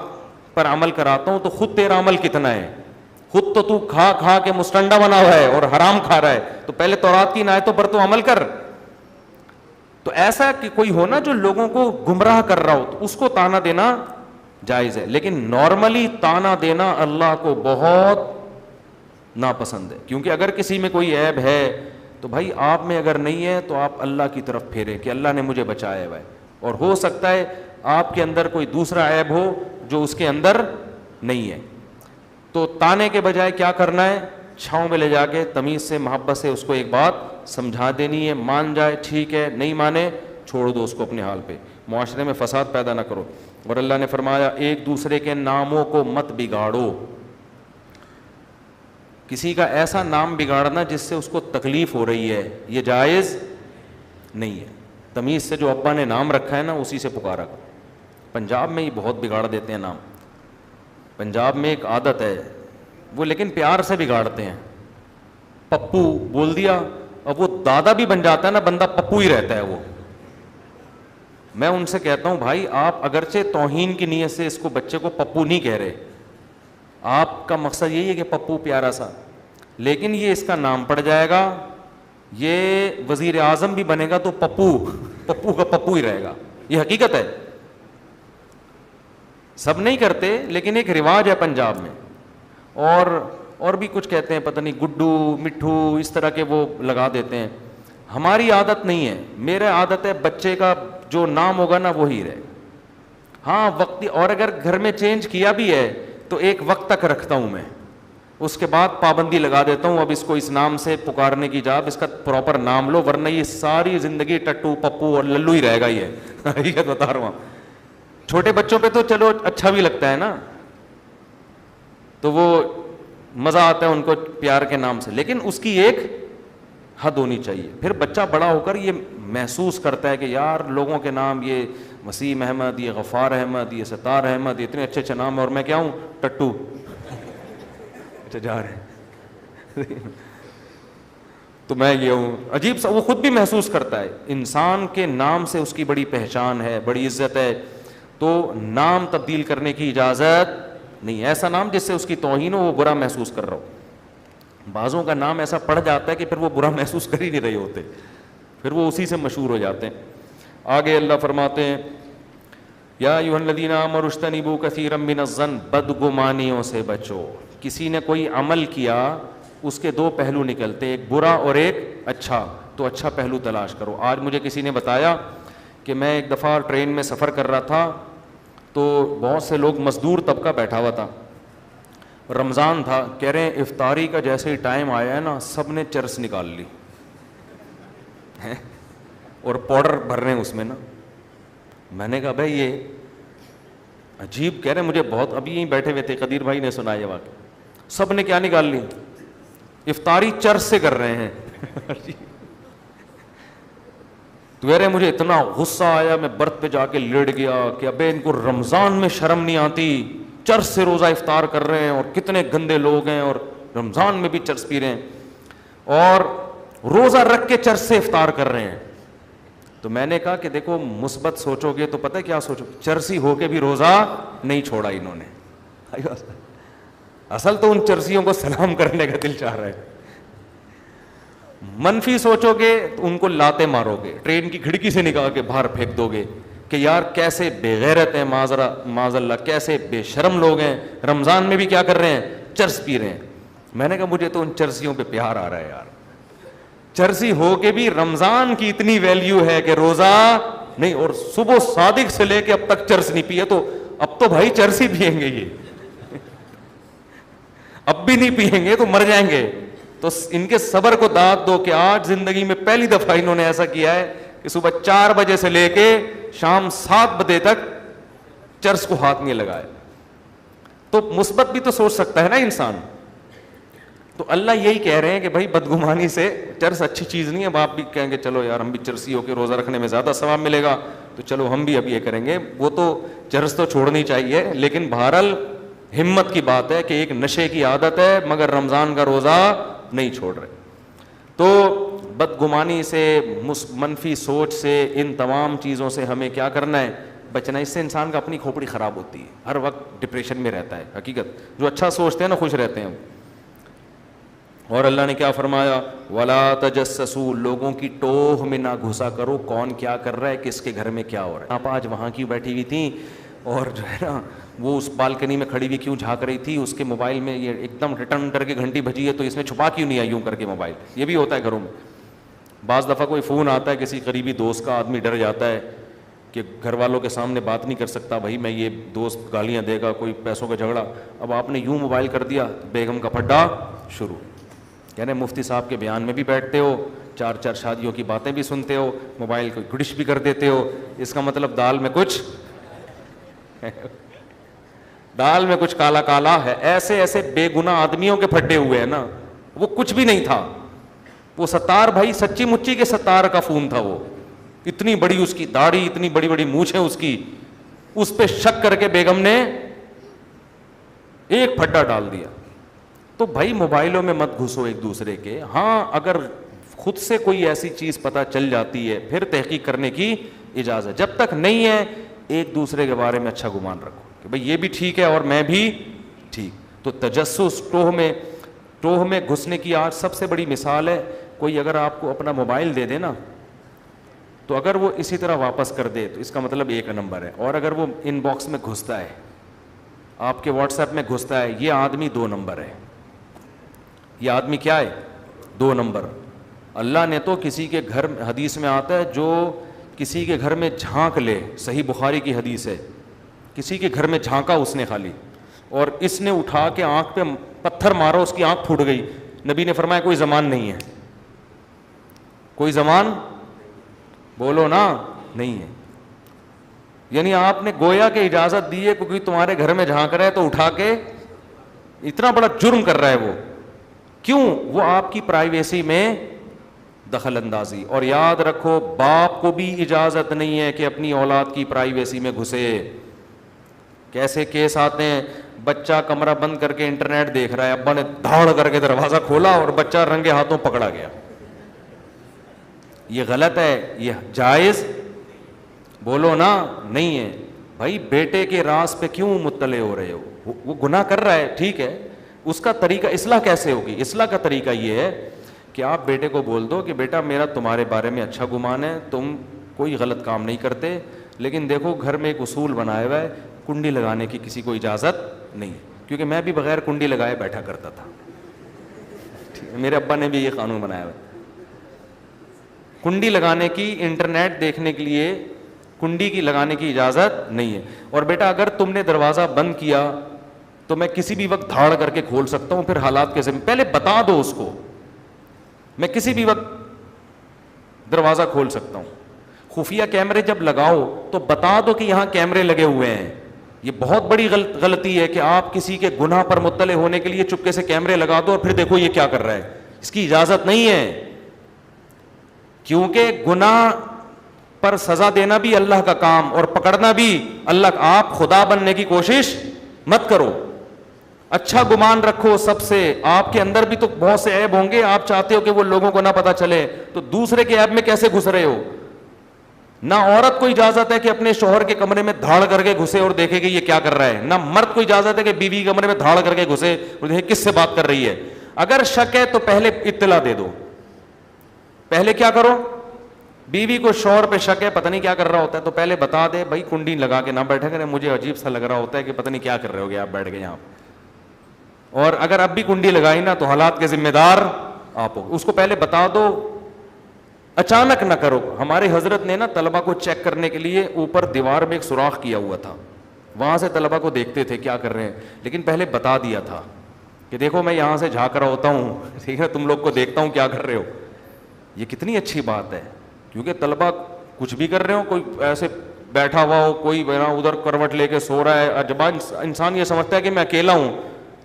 A: پر عمل کراتا ہوں، تو خود تیرا عمل کتنا ہے؟ خود تو کھا کھا کے مستنڈا بنا ہوا ہے اور حرام کھا رہا ہے. تو پہلے تورات کی آیتوں پر تو عمل کر. تو ایسا کہ کوئی ہو نا جو لوگوں کو گمراہ کر رہا ہو، تو اس کو تانا دینا جائز ہے. لیکن نارملی تانا دینا اللہ کو بہت ناپسند ہے. کیونکہ اگر کسی میں کوئی عیب ہے تو بھائی آپ میں اگر نہیں ہے تو آپ اللہ کی طرف پھیریں کہ اللہ نے مجھے بچایا ہوا ہے. اور ہو سکتا ہے آپ کے اندر کوئی دوسرا عیب ہو جو اس کے اندر نہیں ہے. تو تانے کے بجائے کیا کرنا ہے؟ چھاؤں میں لے جا کے تمیز سے، محبت سے اس کو ایک بات سمجھا دینی ہے. مان جائے ٹھیک ہے، نہیں مانے چھوڑ دو اس کو اپنے حال پہ. معاشرے میں فساد پیدا نہ کرو. اور اللہ نے فرمایا ایک دوسرے کے ناموں کو مت بگاڑو. کسی کا ایسا نام بگاڑنا جس سے اس کو تکلیف ہو رہی ہے، یہ جائز نہیں ہے. تمیز سے جو ابا نے نام رکھا ہے نا اسی سے پکارا. پنجاب میں ہی بہت بگاڑ دیتے ہیں نام. پنجاب میں ایک عادت ہے، وہ لیکن پیار سے بگاڑتے ہیں. پپو بول دیا، اب وہ دادا بھی بن جاتا ہے نا بندہ، پپو ہی رہتا ہے وہ. میں ان سے کہتا ہوں بھائی آپ اگرچہ توہین کی نیت سے اس کو بچے کو پپو نہیں کہہ رہے، آپ کا مقصد یہی ہے کہ پپو پیارا سا، لیکن یہ اس کا نام پڑ جائے گا، یہ وزیر اعظم بھی بنے گا تو پپو کا پپو ہی رہے گا. یہ حقیقت ہے. سب نہیں کرتے لیکن ایک رواج ہے پنجاب میں. اور بھی کچھ کہتے ہیں، پتہ نہیں گڈو مٹھو اس طرح کے وہ لگا دیتے ہیں. ہماری عادت نہیں ہے. میرا عادت ہے بچے کا جو نام ہوگا نا وہی رہے. ہاں وقتی، اور اگر گھر میں چینج کیا بھی ہے تو ایک وقت تک رکھتا ہوں میں، اس کے بعد پابندی لگا دیتا ہوں اب اس کو اس نام سے پکارنے کی جاب، اس کا پراپر نام لو، ورنہ یہ ساری زندگی ٹٹو پپو اور للو ہی رہے گا. یہ حقیقت بتا رہا ہوں. چھوٹے بچوں پہ تو چلو اچھا بھی لگتا ہے نا، تو وہ مزہ آتا ہے ان کو پیار کے نام سے، لیکن اس کی ایک حد ہونی چاہیے. پھر بچہ بڑا ہو کر یہ محسوس کرتا ہے کہ یار لوگوں کے نام، یہ وسیم احمد، یہ غفار احمد، یہ ستار احمد، اتنے اچھے اچھے نام ہیں، اور میں کیا ہوں؟ ٹٹو. اچھا جا رہے ہیں. تو میں یہ ہوں. عجیب سا وہ خود بھی محسوس کرتا ہے. انسان کے نام سے اس کی بڑی پہچان ہے، بڑی عزت ہے. تو نام تبدیل کرنے کی اجازت نہیں. ایسا نام جس سے اس کی توہین ہو، وہ برا محسوس کر رہا ہو. بعضوں کا نام ایسا پڑ جاتا ہے کہ پھر وہ برا محسوس کر ہی نہیں رہے ہوتے، پھر وہ اسی سے مشہور ہو جاتے ہیں. آگے اللہ فرماتے ہیں یا ایھا الذین آمنوا اجتنبوا کثیرا من الظن، بدگمانیوں سے بچو. کسی نے کوئی عمل کیا، اس کے دو پہلو نکلتے، ایک برا اور ایک اچھا. تو اچھا پہلو تلاش کرو. آج مجھے کسی نے بتایا کہ میں ایک دفعہ ٹرین میں سفر کر رہا تھا تو بہت سے لوگ مزدور طبقہ بیٹھا ہوا تھا, رمضان تھا, کہہ رہے ہیں افطاری کا جیسے ہی ٹائم آیا ہے نا سب نے چرس نکال لی اور پاؤڈر بھر رہے ہیں اس میں نا. میں نے کہا بھائی یہ عجیب, کہہ رہے ہیں مجھے بہت, ابھی یہیں بیٹھے ہوئے تھے قدیر بھائی نے سنایا واقعہ, سب نے کیا نکال لی, افطاری چرس سے کر رہے ہیں. تو کہہ رہے مجھے اتنا غصہ آیا, میں برتھ پہ جا کے لیٹ گیا کہ ابے ان کو رمضان میں شرم نہیں آتی, چرس سے روزہ افطار کر رہے ہیں اور کتنے گندے لوگ ہیں اور رمضان میں بھی چرس پی رہے ہیں اور روزہ رکھ کے چرس سے افطار کر رہے ہیں. تو میں نے کہا کہ دیکھو مثبت سوچو گے تو پتہ کیا سوچو, چرسی ہو کے بھی روزہ نہیں چھوڑا انہوں نے. اصل تو ان چرسیوں کو سلام کرنے کا دل چاہ رہا ہے. منفی سوچو گے تو ان کو لاتے مارو گے, ٹرین کی کھڑکی سے نکال کے باہر پھینک دو گے کہ یار کیسے بے غیرت ہیں, معاذ اللہ کیسے بے شرم لوگ ہیں, رمضان میں بھی کیا کر رہے ہیں, چرس پی رہے ہیں. میں نے کہا مجھے تو ان چرسیوں پہ پیار آ رہا ہے یار, چرسی ہو کے بھی رمضان کی اتنی ویلیو ہے کہ روزہ نہیں, اور صبح صادق سے لے کے اب تک چرس نہیں پیے, تو اب تو بھائی چرس ہی پیئیں گے, یہ اب بھی نہیں پیئیں گے تو مر جائیں گے. تو ان کے صبر کو داد دو کہ آج زندگی میں پہلی دفعہ انہوں نے ایسا کیا ہے کہ صبح 4 بجے سے لے کے شام 7 بجے تک چرس کو ہاتھ نہیں لگائے. تو مثبت بھی تو سوچ سکتا ہے نا انسان. تو اللہ یہی کہہ رہے ہیں کہ بھائی بدگمانی سے, چرس اچھی چیز نہیں ہے. اب آپ بھی کہیں گے چلو یار ہم بھی چرسی ہو کے روزہ رکھنے میں زیادہ ثواب ملے گا تو چلو ہم بھی اب یہ کریں گے. وہ تو چرس تو چھوڑنی چاہیے, لیکن بہرحال ہمت کی بات ہے کہ ایک نشے کی عادت ہے مگر رمضان کا روزہ نہیں چھوڑ رہے. تو بدگمانی سے, منفی سوچ سے, ان تمام چیزوں سے ہمیں کیا کرنا ہے, بچنا. اس سے انسان کا اپنی کھوپڑی خراب ہوتی ہے, ہر وقت ڈپریشن میں رہتا ہے. حقیقت جو اچھا سوچتے ہیں نا خوش رہتے ہیں. اور اللہ نے کیا فرمایا, ولا تجسسوا, لوگوں کی ٹوہ میں نہ گھسا کرو کون کیا کر رہا ہے, کس کے گھر میں کیا ہو رہا ہے. آپ آج وہاں کی بیٹھی ہوئی تھیں اور جو ہے نا وہ اس بالکنی میں کھڑی ہوئی کیوں جھانک رہی تھی, اس کے موبائل میں یہ ایک دم ریٹرن کر کے گھنٹی بجی ہے تو اس میں چھپا کیوں نہیں آئی یوں کر کے موبائل. یہ بھی ہوتا ہے گھروں میں. بعض دفعہ کوئی فون آتا ہے کسی قریبی دوست کا, آدمی ڈر جاتا ہے کہ گھر والوں کے سامنے بات نہیں کر سکتا, بھائی میں یہ دوست گالیاں دے گا, کوئی پیسوں کا جھگڑا. اب آپ نے یوں موبائل کر دیا, بیگم کا پھڈا شروع. یعنی مفتی صاحب کے بیان میں بھی بیٹھتے ہو, 4 شادیوں کی باتیں بھی سنتے ہو, موبائل کو گڑش بھی کر دیتے ہو. اس کا مطلب دال میں کچھ دال میں کچھ کالا کالا ہے. ایسے ایسے بے گناہ آدمیوں کے پھڈے ہوئے ہیں نا, وہ کچھ بھی نہیں تھا. وہ ستار بھائی سچی مچی کے ستار کا فون تھا. وہ اتنی بڑی اس کی داڑھی, اتنی بڑی بڑی مونچھیں اس کی, اس پہ شک کر کے بیگم نے ایک پھڈا ڈال دیا. تو بھائی موبائلوں میں مت گھسو ایک دوسرے کے. ہاں اگر خود سے کوئی ایسی چیز پتہ چل جاتی ہے پھر تحقیق کرنے کی اجازت. جب تک نہیں ہے ایک دوسرے کے بارے میں اچھا گمان رکھو کہ بھئی یہ بھی ٹھیک ہے اور میں بھی ٹھیک. تو تجسس, ٹوہ میں گھسنے کی آج سب سے بڑی مثال ہے. کوئی اگر آپ کو اپنا موبائل دے دے نا, تو اگر وہ اسی طرح واپس کر دے تو اس کا مطلب 1 نمبر ہے. اور اگر وہ ان باکس میں گھستا ہے, آپ کے واٹس ایپ میں گھستا ہے, یہ آدمی 2 نمبر ہے. یہ آدمی کیا ہے, 2 نمبر. اللہ نے تو کسی کے گھر, حدیث میں آتا ہے جو کسی کے گھر میں جھانک لے, صحیح بخاری کی حدیث ہے, کسی کے گھر میں جھانکا اس نے خالی, اور اس نے اٹھا کے آنکھ پہ پتھر مارا, اس کی آنکھ پھوٹ گئی. نبی نے فرمایا کوئی زمان نہیں ہے, کوئی زمان بولو نا نہیں ہے. یعنی آپ نے گویا کہ اجازت دی ہے کیونکہ تمہارے گھر میں جھانک رہا ہے تو اٹھا کے, اتنا بڑا جرم کر رہا ہے وہ. کیوں؟ وہ آپ کی پرائیویسی میں دخل اندازی. اور یاد رکھو باپ کو بھی اجازت نہیں ہے کہ اپنی اولاد کی پرائیویسی میں گھسے. کیسے کیس آتے ہیں, بچہ کمرہ بند کر کے انٹرنیٹ دیکھ رہا ہے, ابا نے دھاڑ کر کے دروازہ کھولا اور بچہ رنگے ہاتھوں پکڑا گیا. یہ غلط ہے, یہ جائز بولو نا نہیں ہے. بھائی بیٹے کے راز پہ کیوں مطلع ہو رہے ہو, وہ گناہ کر رہا ہے ٹھیک ہے, اس کا طریقہ اصلاح کیسے ہوگی؟ اصلاح کا طریقہ یہ ہے کہ آپ بیٹے کو بول دو کہ بیٹا میرا تمہارے بارے میں اچھا گمان ہے, تم کوئی غلط کام نہیں کرتے, لیکن دیکھو گھر میں ایک اصول بنایا ہوا ہے, کنڈی لگانے کی کسی کو اجازت نہیں. کیونکہ میں بھی بغیر کنڈی لگائے بیٹھا کرتا تھا, میرے ابا نے بھی یہ قانون بنایا ہوا ہے. کنڈی لگانے کی, انٹرنیٹ دیکھنے کے لیے کنڈی کی لگانے کی اجازت نہیں ہے. اور بیٹا اگر تم نے دروازہ بند کیا تو میں کسی بھی وقت دھاڑ کر کے کھول سکتا ہوں, پھر حالات کے ذمہ, پہلے بتا دو اس کو, میں کسی بھی وقت دروازہ کھول سکتا ہوں. خفیہ کیمرے جب لگاؤ تو بتا دو کہ یہاں کیمرے لگے ہوئے ہیں. یہ بہت بڑی غلطی ہے کہ آپ کسی کے گناہ پر مطلع ہونے کے لیے چپکے سے کیمرے لگا دو اور پھر دیکھو یہ کیا کر رہا ہے. اس کی اجازت نہیں ہے, کیونکہ گناہ پر سزا دینا بھی اللہ کا کام اور پکڑنا بھی اللہ کا. آپ خدا بننے کی کوشش مت کرو, اچھا گمان رکھو سب سے. آپ کے اندر بھی تو بہت سے عیب ہوں گے, آپ چاہتے ہو کہ وہ لوگوں کو نہ پتہ چلے, تو دوسرے کے عیب میں کیسے گھس رہے ہو. نہ عورت کو اجازت ہے کہ اپنے شوہر کے کمرے میں دھاڑ کر کے گھسے اور دیکھے کہ یہ کیا کر رہا ہے, نہ مرد کو اجازت ہے کہ بیوی کے کمرے میں دھاڑ کر کے گھسے اور دیکھے کس سے بات کر رہی ہے. اگر شک ہے تو پہلے اطلاع دے دو. پہلے کیا کرو, بیوی کو شوہر پہ شک ہے, پتہ نہیں کیا کر رہا ہوتا ہے, تو پہلے بتا دے بھائی کنڈی لگا کے نہ بیٹھے کریں, مجھے عجیب سا لگ رہا ہوتا ہے کہ پتہ نہیں کیا کر رہے ہو گے آپ بیٹھ گئے یہاں. اور اگر اب بھی کنڈی لگائی نا تو حالات کے ذمہ دار آپ ہو. اس کو پہلے بتا دو, اچانک نہ کرو. ہمارے حضرت نے نا طلبہ کو چیک کرنے کے لیے اوپر دیوار میں ایک سوراخ کیا ہوا تھا, وہاں سے طلبہ کو دیکھتے تھے کیا کر رہے ہیں, لیکن پہلے بتا دیا تھا کہ دیکھو میں یہاں سے جھانک رہا ہوتا ہوں, ٹھیک ہے, تم لوگ کو دیکھتا ہوں کیا کر رہے ہو. یہ کتنی اچھی بات ہے, کیونکہ طلبہ کچھ بھی کر رہے ہو, کوئی ایسے بیٹھا ہوا ہو, کوئی ادھر کروٹ لے کے سو رہا ہے, جب انسان یہ سمجھتا ہے کہ میں اکیلا ہوں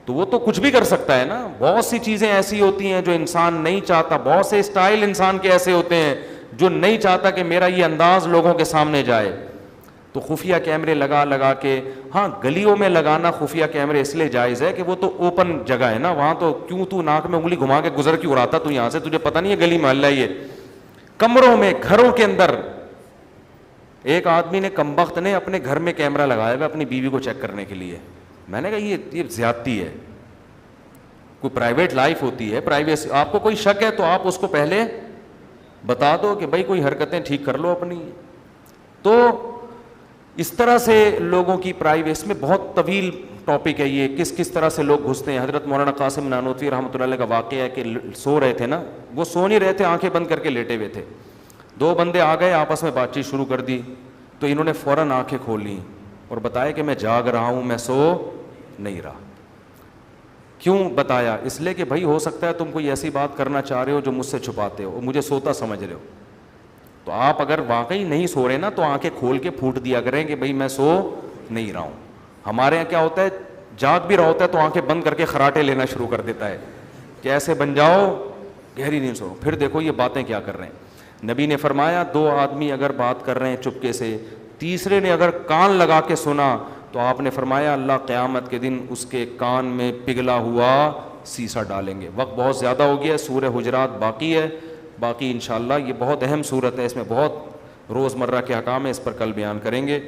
A: تو وہ تو کچھ بھی کر سکتا ہے نا. بہت سی چیزیں ایسی ہوتی ہیں جو انسان نہیں چاہتا, بہت سے اسٹائل انسان کے ایسے ہوتے ہیں جو نہیں چاہتا کہ میرا یہ انداز لوگوں کے سامنے جائے. تو خفیہ کیمرے لگا کے, ہاں گلیوں میں لگانا خفیہ کیمرے اس لیے جائز ہے کہ وہ تو اوپن جگہ ہے نا, وہاں تو کیوں تو ناک میں انگلی گھما کے گزر کیوں رہا تھا, تو یہاں سے تجھے پتہ نہیں ہے گلی محلہ یہ. کمروں میں, گھروں کے اندر, ایک آدمی نے کمبخت نے اپنے گھر میں کیمرہ لگایا ہوا اپنی بیوی کو چیک کرنے کے لیے. میں نے کہا یہ زیادتی ہے, کوئی پرائیویٹ لائف ہوتی ہے, پرائیویسی. آپ کو کوئی شک ہے تو آپ اس کو پہلے بتا دو کہ بھائی کوئی حرکتیں ٹھیک کر لو اپنی. تو اس طرح سے لوگوں کی پرائیویسی میں بہت طویل ٹاپک ہے یہ, کس طرح سے لوگ گھستے ہیں. حضرت مولانا قاسم نانوتوی رحمۃ اللہ علیہ کا واقعہ ہے کہ سو رہے تھے نا, وہ سو نہیں رہے تھے, آنکھیں بند کر کے لیٹے ہوئے تھے. دو بندے آ گئے, آپس میں بات چیت شروع کر دی, تو انہوں نے فوراً آنکھیں کھول لیں اور بتایا کہ میں جاگ رہا ہوں, میں سو نہیں رہا. کیوں بتایا؟ اس لیے کہ بھائی ہو سکتا ہے تم کوئی ایسی بات کرنا چاہ رہے ہو جو مجھ سے چھپاتے ہو اور مجھے سوتا سمجھ رہے ہو. تو آپ اگر واقعی نہیں سو رہے نا تو آنکھیں کھول کے پھوٹ دیا کریں کہ بھائی میں سو نہیں رہا ہوں. ہمارے یہاں کیا ہوتا ہے, جاگ بھی رہا ہوتا ہے تو آنکھیں بند کر کے خراٹے لینا شروع کر دیتا ہے کہ ایسے بن جاؤ گہری نیند سو. پھر دیکھو یہ باتیں کیا کر رہے ہیں. نبی نے فرمایا دو آدمی اگر بات کر رہے ہیں چپکے سے, تیسرے نے اگر کان لگا کے سنا تو آپ نے فرمایا اللہ قیامت کے دن اس کے کان میں پگھلا ہوا سیسا ڈالیں گے. وقت بہت زیادہ ہو گیا, سورہ حجرات باقی ہے, باقی انشاءاللہ یہ بہت اہم سورت ہے, اس میں بہت روزمرہ کے احکام ہیں, اس پر کل بیان کریں گے.